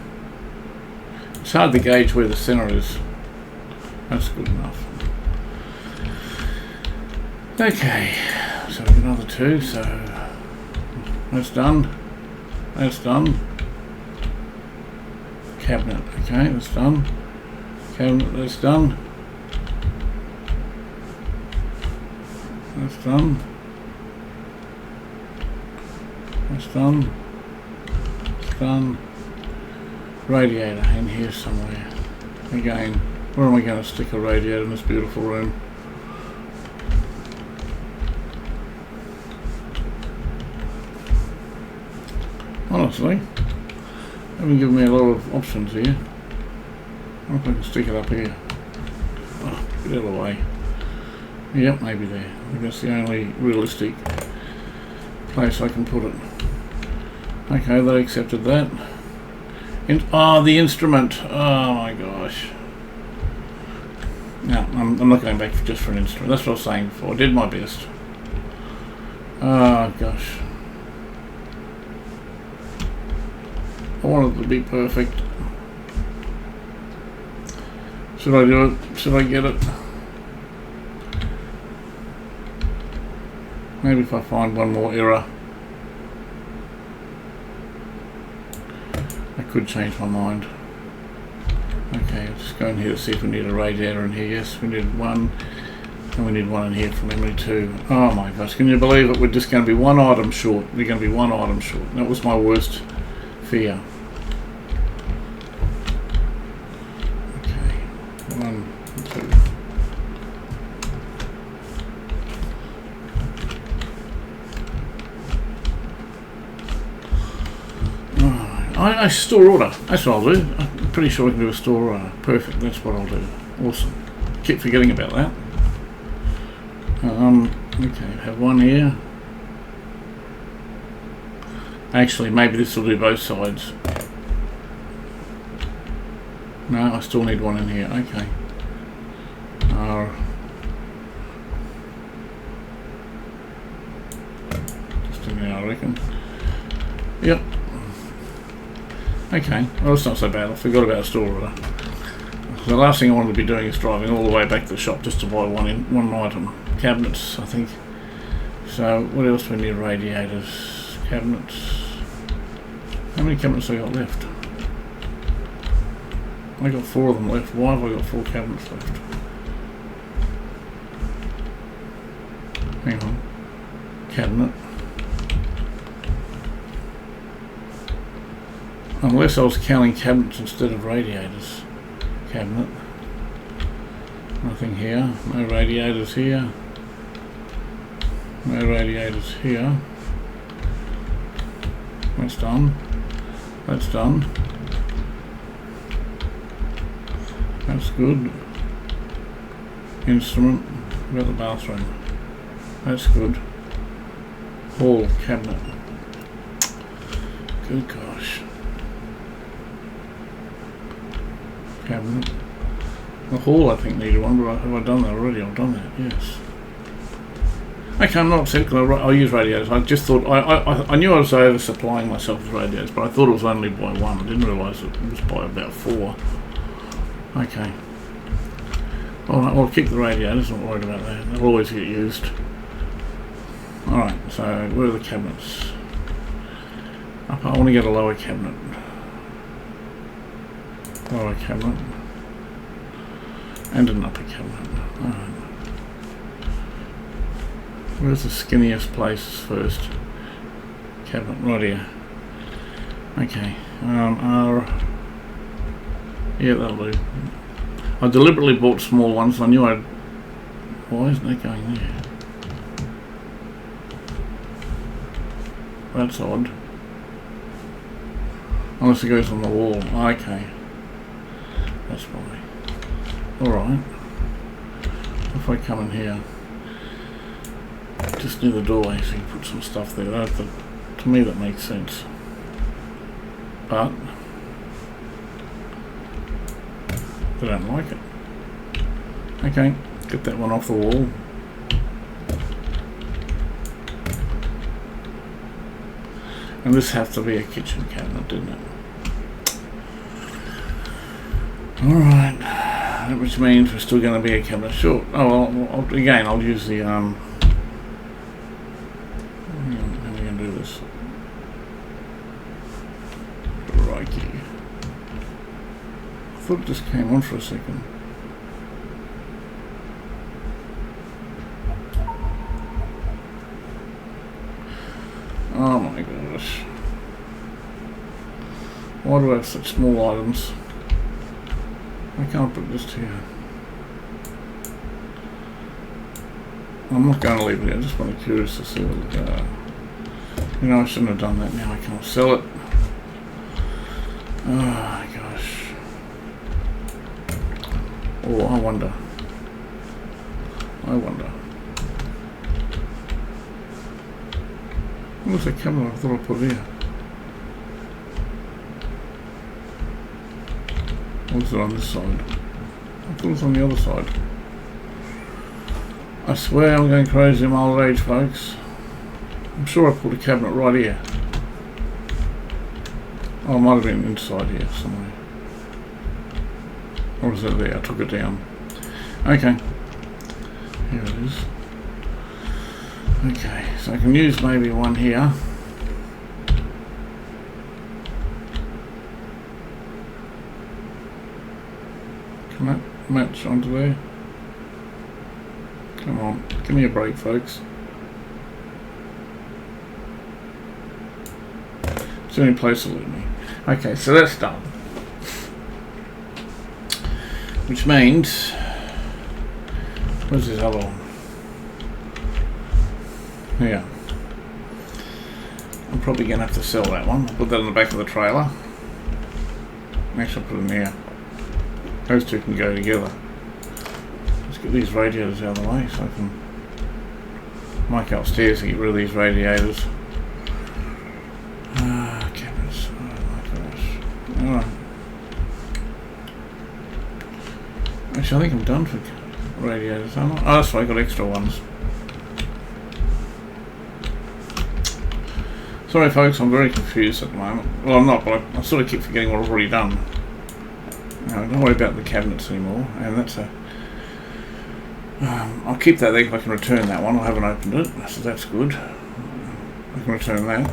It's hard to gauge where the centre is. That's good enough. Okay, so we've got another two, so that's done. That's done. Cabinet, okay, that's done. Cabinet, that's done. That's done. That's done. That's done. Radiator in here somewhere. Again, where am I going to stick a radiator in this beautiful room? Honestly, they haven't given me a lot of options here. I wonder if I can stick it up here. Oh, get out of the way. Yep, maybe there. I think that's the only realistic place I can put it. Okay, they accepted that. The instrument. Oh my gosh. No, I'm not going back just for an instrument. That's what I was saying before. I did my best. Oh gosh. I wanted it to be perfect. Should I do it? Should I get it? Maybe if I find one more error, I could change my mind. Okay, let's go in here to see if we need a radiator in here. Yes, we need one. And we need one in here for memory too. Oh my gosh, can you believe it? We're just going to be one item short. We're going to be one item short. That was my worst fear. Okay, 1, 2. I store order. That's what I'll do. I'm pretty sure I can do a store order. Perfect. That's what I'll do. Awesome. Keep forgetting about that. Okay, have one here. Actually, maybe this will do both sides. No, I still need one in here. Okay. Just in there, I reckon. Yep. Okay, well it's not so bad. I forgot about a store order. The last thing I wanted to be doing is driving all the way back to the shop just to buy one item. Cabinets, I think. So what else do we need? Radiators, cabinets. How many cabinets have I got left? I got 4 of them left. Why have I got 4 cabinets left? Hang on. Cabinet. Unless I was counting cabinets instead of radiators. Cabinet. Nothing here. No radiators here. No radiators here. That's done. That's done. That's good. Instrument. What about the bathroom? That's good. Hall cabinet. Good gosh. Cabinet. The hall I think needed one, but have I done that already? I've done that, yes. Okay, I'm not upset because I'll use radiators. I just thought, I knew I was oversupplying myself with radiators, but I thought it was only by one. I didn't realise it was by about 4. Okay. Alright, I'll keep the radiators, not worried about that. They'll always get used. Alright, so where are the cabinets? I want to get a lower cabinet. Lower cabinet. And an upper cabinet. Alright. Where's the skinniest places first? Cabinet, right here. Okay. Yeah, that'll do. I deliberately bought small ones. I knew I'd... Why isn't that going there? That's odd. Unless it goes on the wall. Okay. That's why. Alright. If I come in here, just near the doorway, so you put some stuff there. To me that makes sense. But I don't like it. Okay, get that one off the wall. And this has to be a kitchen cabinet, didn't it? Alright, which means we're still going to be a cabinet short. Oh, well, again, I'll use the, how are we going to do this? Crikey. I thought it just came on for a second. Oh my gosh. Why do I have such small items? I can't put this here. I'm not going to leave it here, I just want to curious to see what you know, I shouldn't have done that. Now I can't sell it. Oh my gosh. Oh, I wonder. What's the camera I thought I put here? What's it on this side? I thought it was on the other side. I swear I'm going crazy in my old age, folks. I'm sure I put a cabinet right here. Oh, it might have been inside here somewhere. Or is it there? I took it down. Okay. Here it is. Okay, so I can use maybe one here. Can that match onto there? Come on, give me a break, folks. It's the only place to let me. Okay, so that's done. Which means, where's this other one? Yeah. I'm probably going to have to sell that one. I'll put that in the back of the trailer. Actually, I'll put it in here. Those two can go together. Let's get these radiators out of the way so I can might go upstairs to get rid of these radiators. Cabinets. Oh my gosh. Alright. Actually, I think I'm done for radiators, aren't I? Oh, that's right, I got extra ones. Sorry folks, I'm very confused at the moment. Well, I'm not, but I sort of keep forgetting what I've already done. Don't worry about the cabinets anymore, and that's a... I'll keep that there if I can return that one. I haven't opened it, so that's good. I can return that.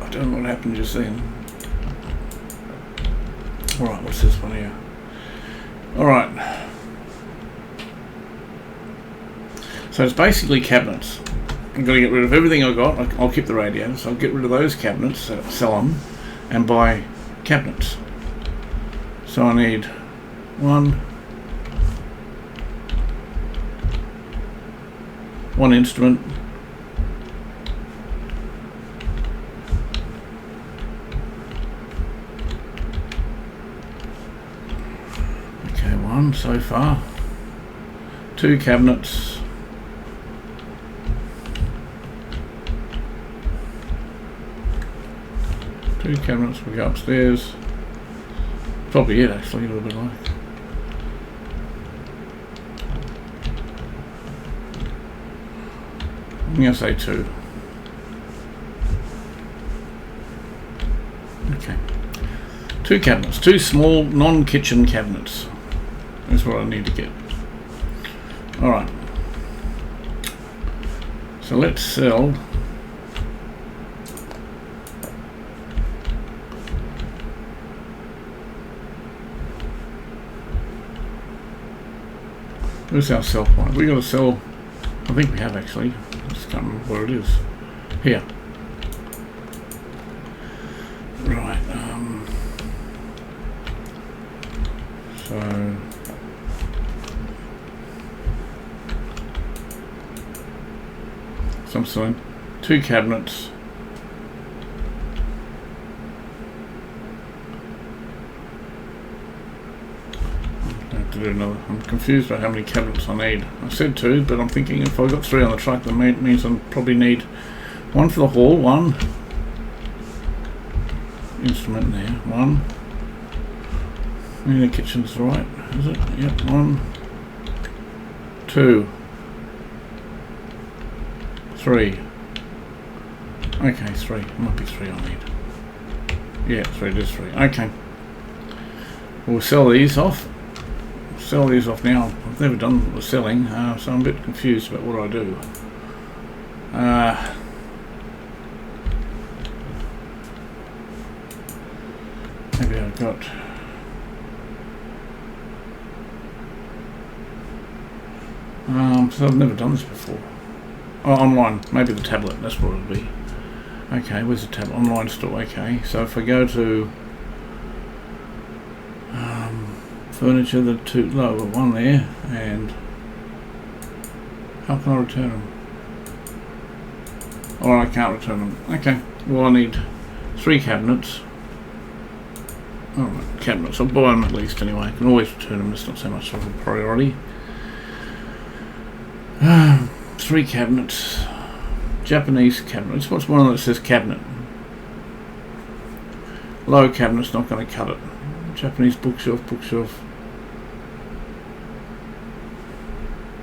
I don't know what happened just then. Alright, what's this one here? Alright. So it's basically cabinets. I'm going to get rid of everything I've got. I'll keep the radiators. I'll get rid of those cabinets, sell them, and buy cabinets. So I need one instrument, okay, one so far, 2 cabinets, we go upstairs. Probably it actually, a little bit like. I'm going to say 2. Okay. 2 cabinets, 2 small non-kitchen cabinets. That's what I need to get. Alright. So let's sell where's our sell point? We got to sell, I think we have actually. I just can't remember where it is. Here. Right. So I'm selling 2 cabinets. I have to do another. I'm confused about how many cabinets I need. I said 2, but I'm thinking if I got 3 on the truck, that means I probably need 1 for the hall, 1 instrument there, 1. The kitchen's right, is it? Yep, 1, 2, 3. Okay, 3. Might be 3 I need. Yeah, 3. It is 3. Okay. We'll sell these off. Sell these off now. I've never done the selling, so I'm a bit confused about what I do. Maybe I've got. So I've never done this before. Oh, online, maybe the tablet, that's what it'll be. Okay, where's the tablet? Online store, okay. So if I go to furniture, the 2 lower one there, and how can I return them? Oh, I can't return them. Okay, well I need 3 cabinets. Alright, cabinets, I'll buy them at least anyway. I can always return them, it's not so much of a priority. 3 cabinets. Japanese cabinets. What's one that says cabinet? Lower cabinet's not going to cut it. Japanese bookshelf.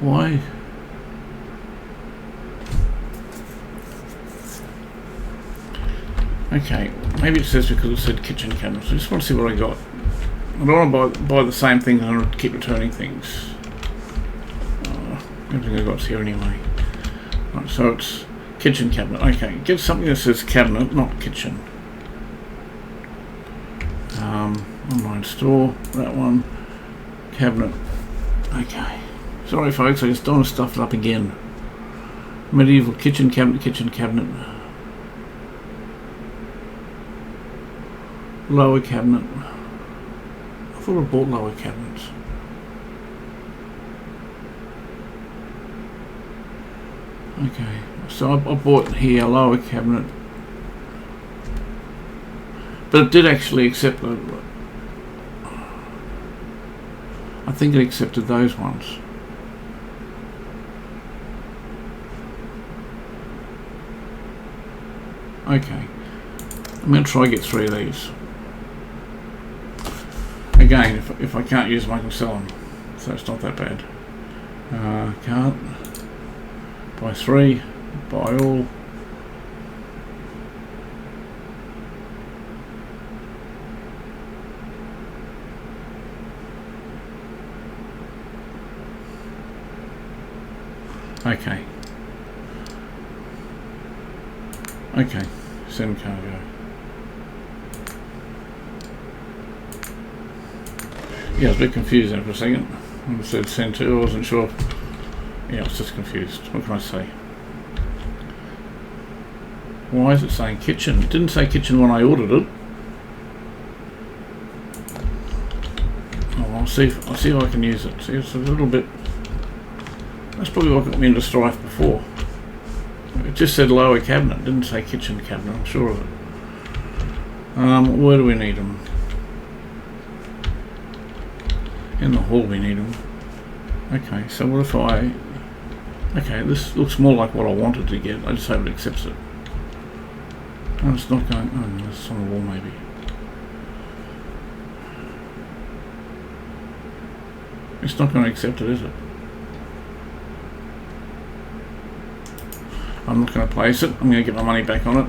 Why? Okay, maybe it says because it said kitchen cabinets. I just want to see what I got. I don't want to buy the same thing and I keep returning things. Everything I got's here anyway. Right, so it's kitchen cabinet. Okay, get something that says cabinet, not kitchen. Online store, that one. Cabinet. Okay. Sorry folks, I just don't want to stuff it up again. Medieval kitchen cabinet. Lower cabinet. I thought I bought lower cabinets. Okay, so I bought here a lower cabinet, but it did actually accept the. I think it accepted those ones. Okay, I'm going to try to get 3 of these. Again, if I can't use them, I can sell them, so it's not that bad. Can't. Buy 3, buy all. Okay. Okay, send cargo. Yeah, I was a bit confused there for a second. I said send to, I wasn't sure. Yeah, I was just confused. What can I say? Why is it saying kitchen? It didn't say kitchen when I ordered it. Oh, I'll see if I can use it. See, it's a little bit. That's probably what got me into strife before. It just said lower cabinet. It didn't say kitchen cabinet. I'm sure of it. Where do we need them? In the hall we need them. Okay, so what if I... Okay, this looks more like what I wanted to get. I just hope it accepts it. No, it's not going... Oh, no, it's on the wall maybe. It's not going to accept it, is it? I'm not going to place it. I'm going to get my money back on it.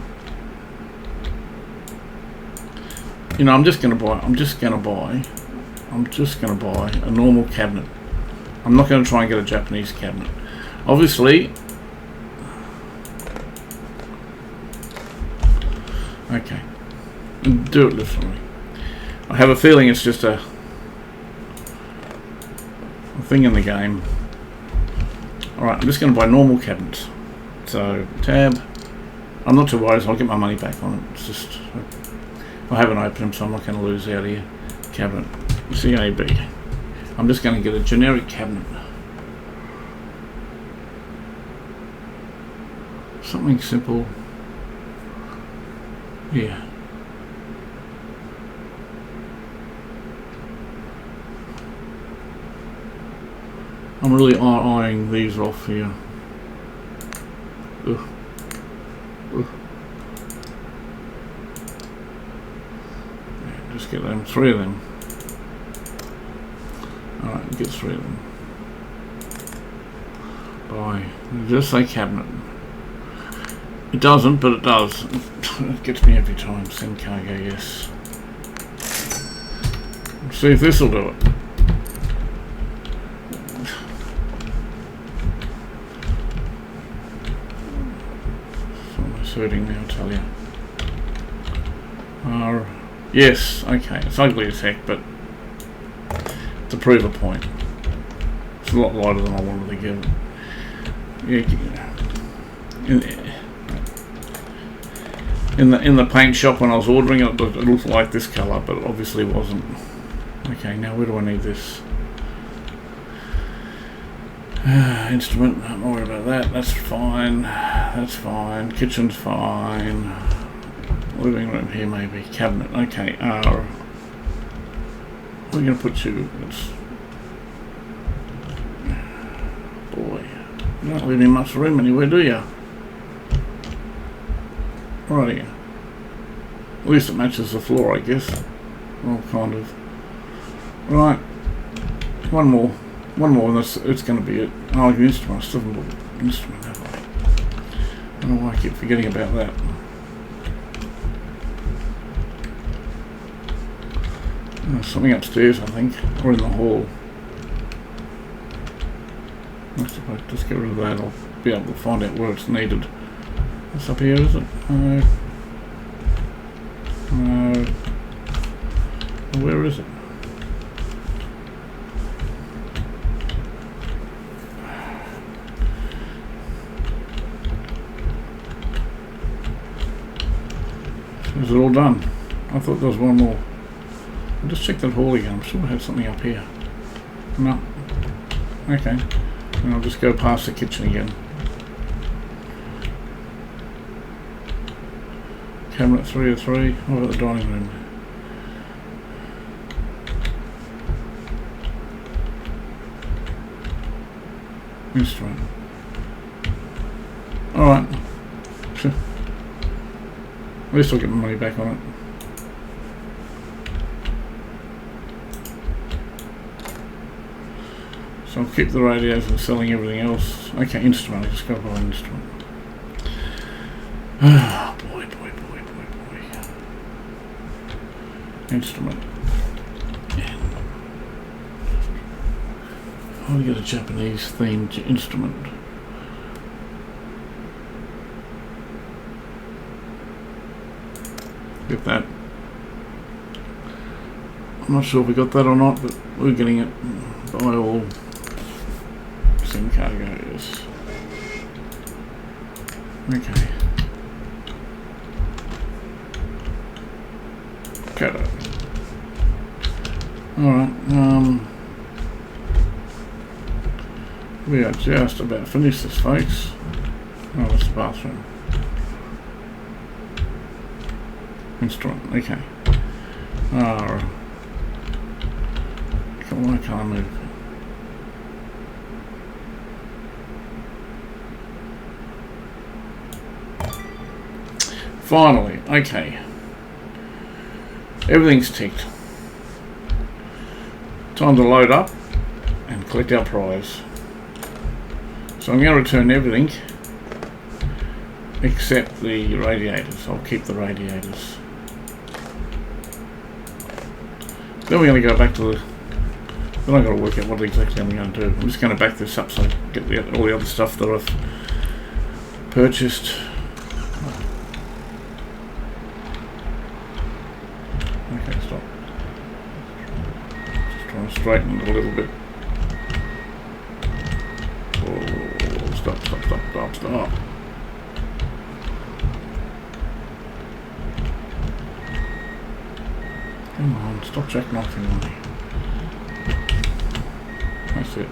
You know, I'm just going to buy a normal cabinet. I'm not going to try and get a Japanese cabinet. Obviously, okay, do it differently. I have a feeling it's just a thing in the game. Alright, I'm just going to buy normal cabinets. So, tab. I'm not too worried, so I'll get my money back on it. It's just, I haven't opened them, so I'm not going to lose out here. Cabinet. CAB. I'm just going to get a generic cabinet. Something simple. Yeah. I'm really eyeing these off here. Ugh. Ugh. Yeah, just get them, 3 of them. Alright, get 3 of them. Buy. Just say cabinet. It doesn't, but it does. It gets me every time. Send cargo, yes. Let's see if this will do it. Hurting me, I'll tell you. Yes, okay, it's ugly as heck, but to prove a point. It's a lot lighter than I wanted to give it. Yeah, in the paint shop when I was ordering it, it looked like this colour, but it obviously wasn't. Okay, now where do I need this? Instrument, not worried about that. That's fine. That's fine. Kitchen's fine. Living room here maybe. Cabinet. Okay. Where are we going to put you? Boy, you don't leave me much room anywhere, do you? Right here. At least it matches the floor, I guess. Well, kind of. Right. One more, and it's going to be it. Oh, an instrument. I still haven't bought an instrument, have I? I don't know why I keep forgetting about that. There's something upstairs, I think, or in the hall. If I just get rid of that, I'll be able to find out where it's needed. It's up here, is it? No. No. Where is it? Is it all done? I thought there was one more. I'll just check that hall again. I'm sure I had something up here. No. Okay. And I'll just go past the kitchen again. Cabinet 3 of 3. What about the dining room? Instrument. Alright. Sure. At least I'll get my money back on it. So I'll keep the radios and selling everything else. Okay, instrument. I just got to buy an instrument. Ah, boy. Instrument. I want to get a Japanese themed instrument. Get that. I'm not sure if we got that or not, but we're getting it by all. Send cargo, yes. Okay. Cut it. Alright, we are just about finished this, folks. Oh, that's the bathroom. Instrument, okay. Alright. Why can't I move? Finally, okay. Everything's ticked. Time to load up and collect our prize. So I'm going to return everything except the radiators. I'll keep the radiators. Then we're going to go back to the... Then I've got to work out what exactly I'm going to do. I'm just going to back this up so I can get all the other stuff that I've purchased. Okay, stop. Just trying to straighten it a little bit. Oh, stop. Come on, stop jackknifing on me. That's it.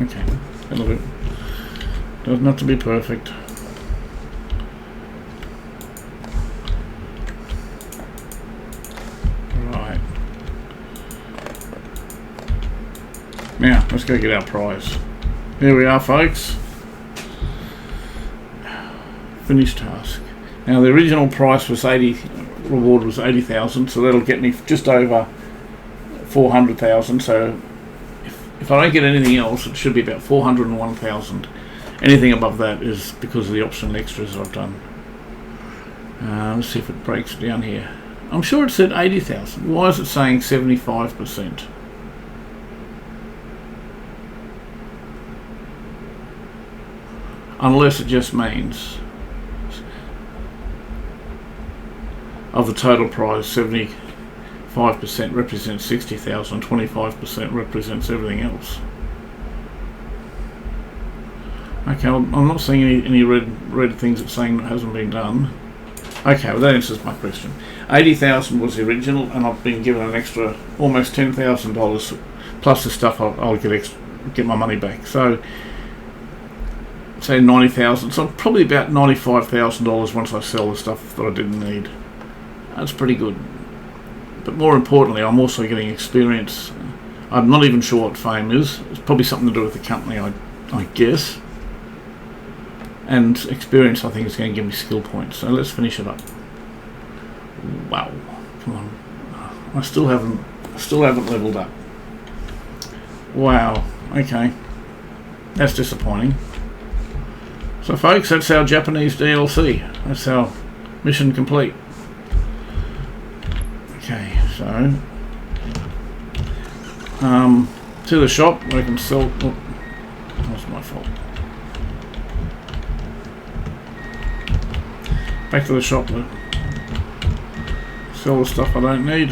Okay, a little bit. Doesn't have to be perfect. Right. Now, let's go get our prize. Here we are, folks. Finished task. Now the original price was reward was 80,000, so that'll get me just over 400,000. So if I don't get anything else, it should be about 401,000. Anything above that is because of the optional extras I've done. Let's see if it breaks down here. I'm sure it said 80,000. Why is it saying 75%? Unless it just means of the total prize, 75% represents 60,000, 25% represents everything else. Okay, I'm not seeing any red things that's saying that hasn't been done. Okay, well that answers my question. 80,000 was the original, and I've been given an extra almost $10,000 plus the stuff I'll get my money back. So say 90,000. So probably about $95,000 once I sell the stuff that I didn't need. That's pretty good. But more importantly, I'm also getting experience. I'm not even sure what fame is. It's probably something to do with the company, I guess. And experience, I think, is going to give me skill points. So let's finish it up. Wow, come on! I still haven't leveled up. Wow. Okay, that's disappointing. So, folks, that's our Japanese DLC. That's our mission complete. Okay, so to the shop where I can sell. Oh, that's my fault. Back to the shop to sell the stuff I don't need.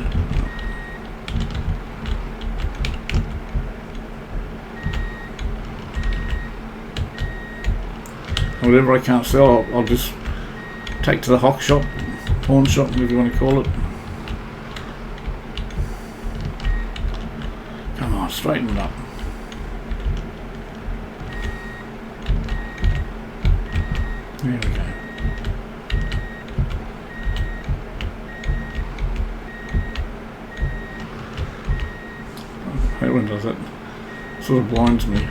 Whatever I can't sell, I'll just take to the hock shop, pawn shop, whatever you want to call it. Come on, straighten it up. There we go. That one does it. Sort of blinds me.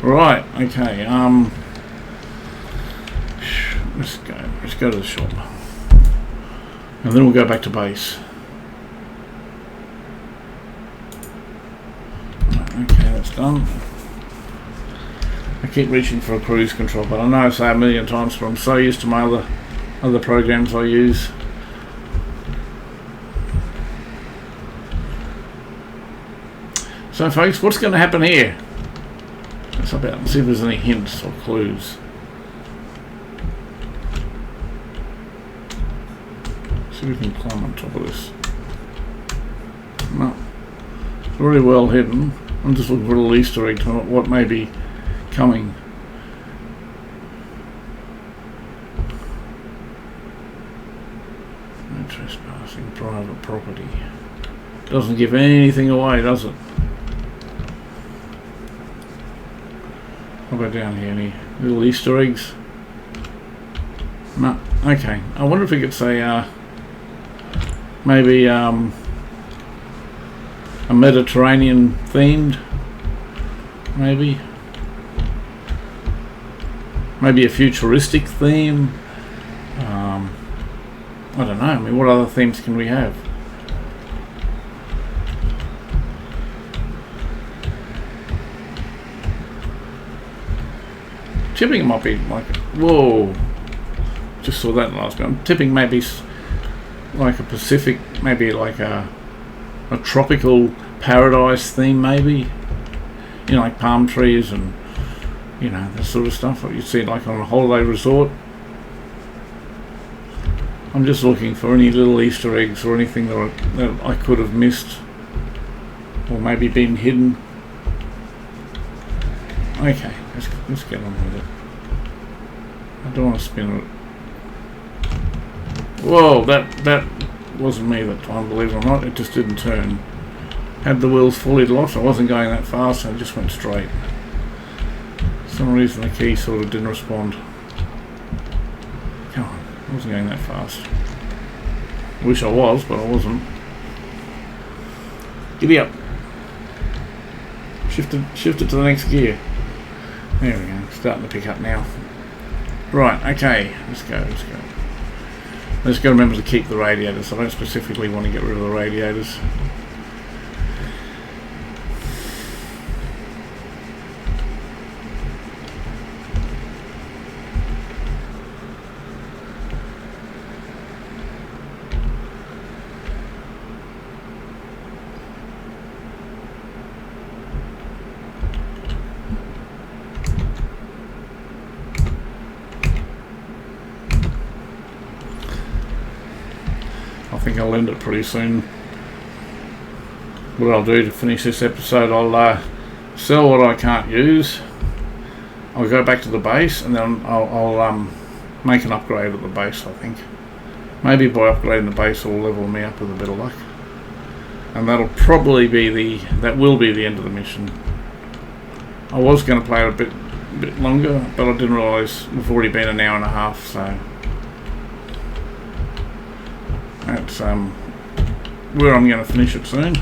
Right, okay, let's go to the shop. And then we'll go back to base. Right, okay, that's done. I keep reaching for a cruise control, but I know I say a million times, but I'm so used to my other programs I use. So folks, what's going to happen here? Let's up out and see if there's any hints or clues. See if we can climb on top of this. No, it's very well hidden. I'm just looking for a little Easter egg to what may be coming. No trespassing private property. Doesn't give anything away, does it? What about down here? Any little Easter eggs? No. Okay. I wonder if we could say maybe a Mediterranean themed, maybe a futuristic theme. I don't know. I mean, what other themes can we have? tipping it might be like, whoa, just saw that last bit. I'm tipping maybe like a Pacific, maybe like a tropical paradise theme, maybe, you know, like palm trees and, you know, that sort of stuff what you see like on a holiday resort. I'm just looking for any little Easter eggs or anything that I could have missed or maybe been hidden. Okay, let's get on with it. I don't want to spin it. Whoa, that wasn't me that time, believe it or not. It just didn't turn. Had the wheels fully locked. I wasn't going that fast, so it just went straight. For some reason the key sort of didn't respond. Come on, I wasn't going that fast. Wish I was, but I wasn't. Giddy up. Shift it to the next gear. There we go, starting to pick up now. Right, okay, let's go. Let's go remember to keep the radiators. I don't specifically want to get rid of the radiators. I think I'll end it pretty soon. What I'll do to finish this episode, I'll sell what I can't use. I'll go back to the base and then I'll make an upgrade at the base. I think maybe by upgrading the base will level me up with a bit of luck, and that'll probably be the end of the mission. I was going to play it a bit longer, but I didn't realise we've already been an hour and a half, so that's where I'm going to finish it soon.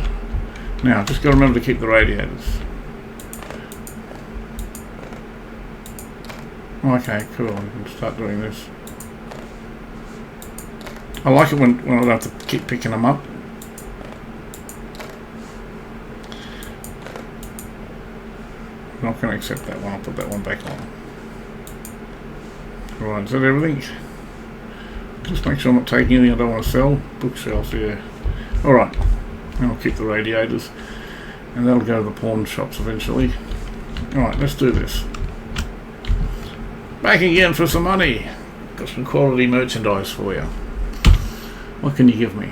Now, just got to remember to keep the radiators. Okay, cool. We can start doing this. I like it when I don't have to keep picking them up. I'm not going to accept that one. I'll put that one back on. Right, is that everything? Just make sure I'm not taking anything I don't want to sell. Bookshelves, yeah. Alright, and I'll keep the radiators. And that'll go to the pawn shops eventually. Alright, let's do this. Back again for some money. Got some quality merchandise for you. What can you give me?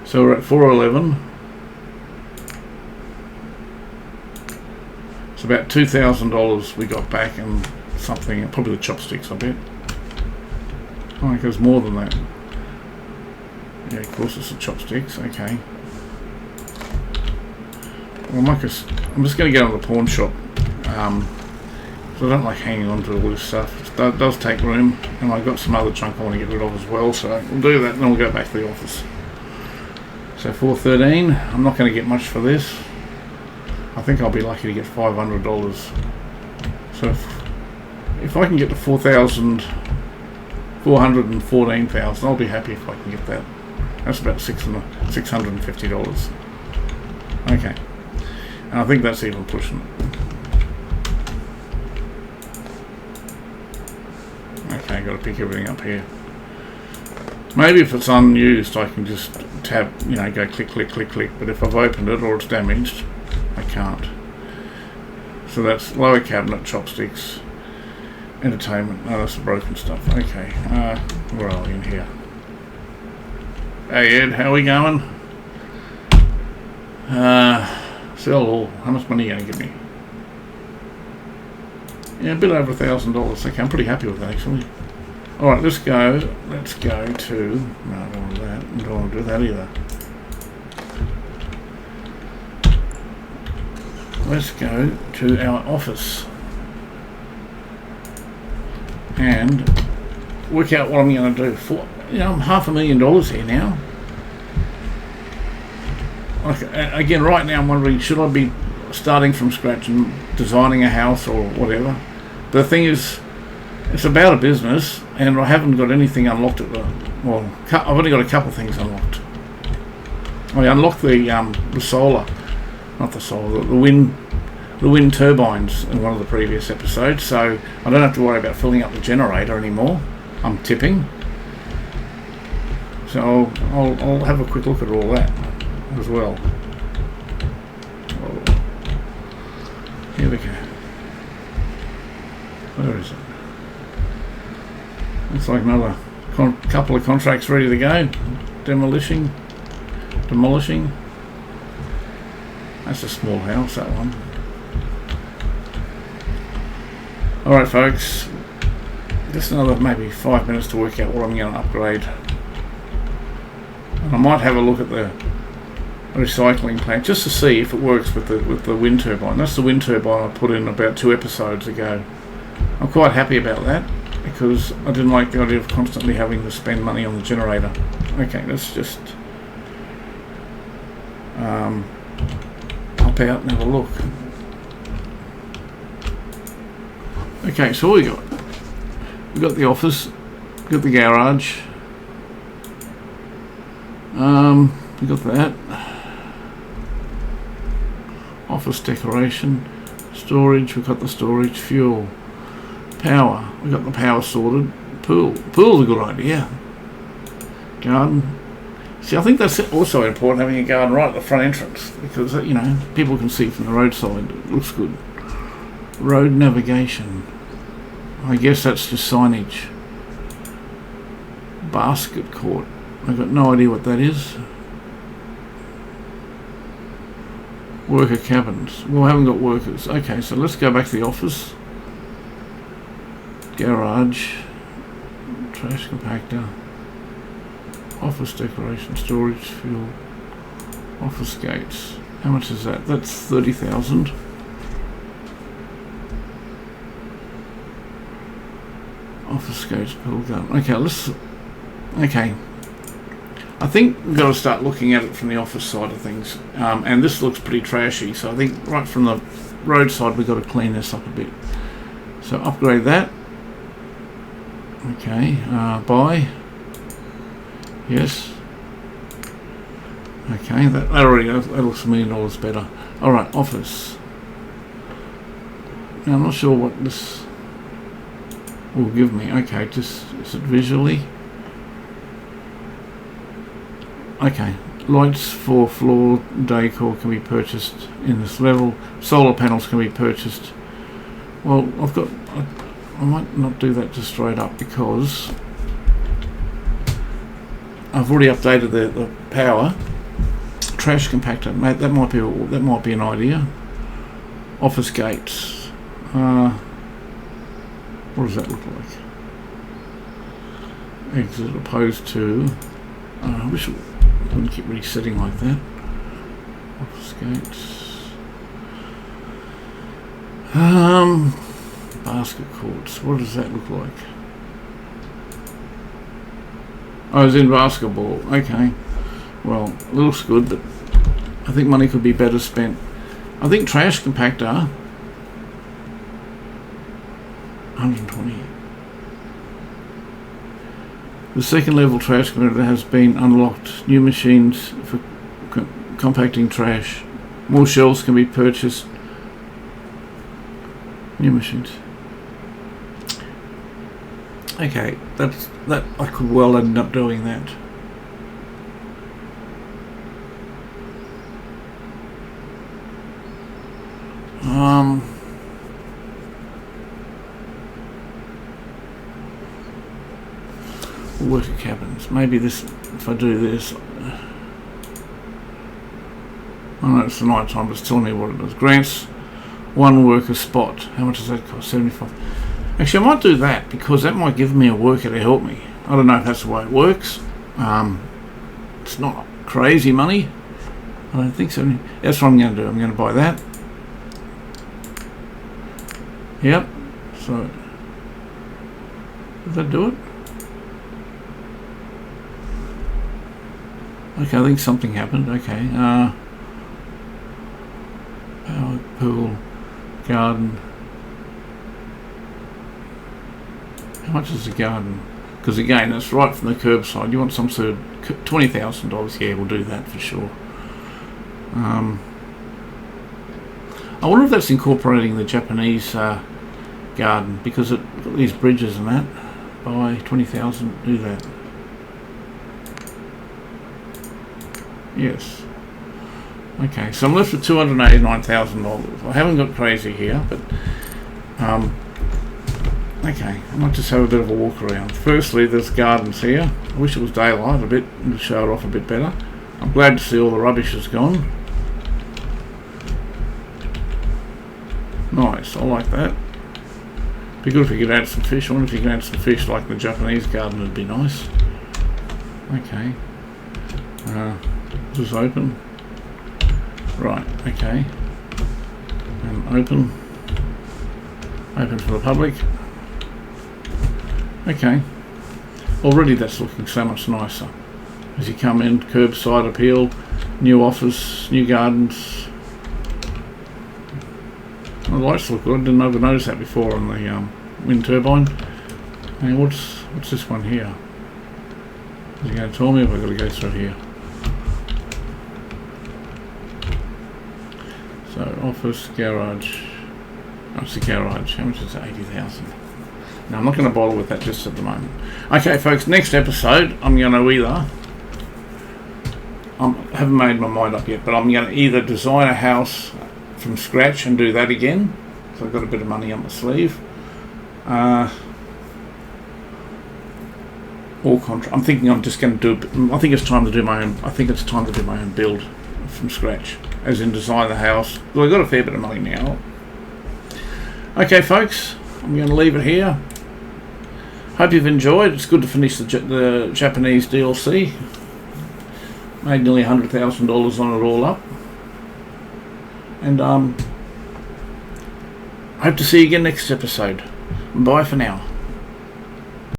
So we're at 411. It's about $2,000 we got back and something, probably the chopsticks, I bet. Oh, it goes more than that. Yeah, of course it's the chopsticks, okay. Well, I'm just going to get on the pawn shop. So I don't like hanging on to all this stuff. It does take room, and I've got some other junk I want to get rid of as well, so we'll do that and then we'll go back to the office. So 413, I'm not going to get much for this. I think I'll be lucky to get $500. So if I can get to 414,000, I'll be happy if I can get that. That's about $650. Okay, and I think that's even pushing it. Okay, got to pick everything up here. Maybe if it's unused, I can just tab, go click, click, click, click. But if I've opened it or it's damaged, I can't. So that's lower cabinet, chopsticks, entertainment. Oh, that's the broken stuff. Okay, where are we in here? Hey Ed, how we going? Sell all. How much money are you going to give me? Yeah, a bit over $1,000. Okay, I'm pretty happy with that actually. Alright, let's go to... No, I don't want that. I don't want to do that either. Let's go to our office and work out what I'm going to do. I'm $500,000 here now. Okay, again, right now I'm wondering, should I be starting from scratch and designing a house or whatever? The thing is, it's about a business, and I haven't got anything unlocked at the... Well, I've only got a couple of things unlocked. I unlocked the solar, not the solar, the wind the wind turbines in one of the previous episodes, so I don't have to worry about filling up the generator anymore. I'm tipping. So I'll have a quick look at all that as well. Oh, here we go. Where is it? Looks like another couple of contracts ready to go. Demolishing. That's a small house, that one. Alright folks, just another maybe 5 minutes to work out what I'm going to upgrade. And I might have a look at the recycling plant just to see if it works with the wind turbine. That's the wind turbine I put in about 2 episodes ago. I'm quite happy about that because I didn't like the idea of constantly having to spend money on the generator. Okay, let's just pop out and have a look. Okay, so what we got? We got the office, got the garage. We got that. Office decoration, storage. We got the storage, fuel, power. We got the power sorted. Pool's a good idea. Garden. See, I think that's also important, having a garden right at the front entrance, because you know people can see from the roadside. It looks good. Road navigation. I guess that's just signage. Basket court. I've got no idea what that is. Worker cabins. Well, I haven't got workers. Okay, so let's go back to the office. Garage. Trash compactor. Office decoration, storage, fuel. Office gates. How much is that? That's 30,000. Office gates, pool garden. Okay, okay. I think we've got to start looking at it from the office side of things. And this looks pretty trashy, so I think right from the roadside we've got to clean this up a bit. So upgrade that. Okay, buy. Yes. Okay, that already that looks $1 million better. Alright, office. Now I'm not sure what this will give me. Okay, just is it visually? Okay, lights for floor decor can be purchased in this level. Solar panels can be purchased. Well, I might not do that just straight up because I've already updated the power. Trash compactor, mate, that might be an idea. Office gates. What does that look like? Exit opposed to. I wish it wouldn't keep resetting like that. Office gates. Basket courts. What does that look like? Oh, it's in basketball. Okay. Well, it looks good, but I think money could be better spent. I think trash compactor. 120. The second level trash compactor has been unlocked. New machines for compacting trash. More shelves can be purchased. New machines. Okay, that I could well end up doing that. Worker cabins. Maybe this, if I do this. I know it's the night time, but it's telling me what it is. Grants one worker spot. How much does that cost? 75. Actually, I might do that because that might give me a worker to help me. I don't know if that's the way it works. It's not crazy money. I don't think so. That's what I'm going to do. I'm going to buy that. Yep. So, did that do it? Okay, I think something happened. Okay. Power, pool, garden. How much is the garden? Because again, that's right from the curbside. You want some sort of $20,000? Yeah, we'll do that for sure. I wonder if that's incorporating the Japanese garden, because it got these bridges and that. Buy 20,000, do that. Yes. Okay, so I'm left with $289,000. I haven't got crazy here, but okay, I might just have a bit of a walk around. Firstly, there's gardens here. I wish it was daylight a bit and show it off a bit better. I'm glad to see all the rubbish is gone. Nice, I like that. Be good if you could add some fish. I wonder if you can add some fish like the Japanese garden would be nice. Okay. Is this open? Right, okay. Open. Open for the public. Okay. Already that's looking so much nicer. As you come in, curbside appeal, new office, new gardens. The lights look good. I didn't ever notice that before on the wind turbine. Hey, what's this one here? Is he going to tell me if I've got to go through here? So office, garage. Oh, it's the garage. How much is it? 80,000. No, I'm not going to bother with that just at the moment. Okay, folks. Next episode, I'm going to either. I haven't made my mind up yet, but I'm going to either design a house from scratch and do that again. So I've got a bit of money on the sleeve. Or I'm thinking I'm just going to do. I think it's time to do my own. I think it's time to do my own build from scratch, as in design the house. Well, I've got a fair bit of money now. Okay, folks, I'm going to leave it here. Hope you've enjoyed. It's good to finish the Japanese DLC. Made nearly $100,000 on it all up. And hope to see you again next episode. Bye for now.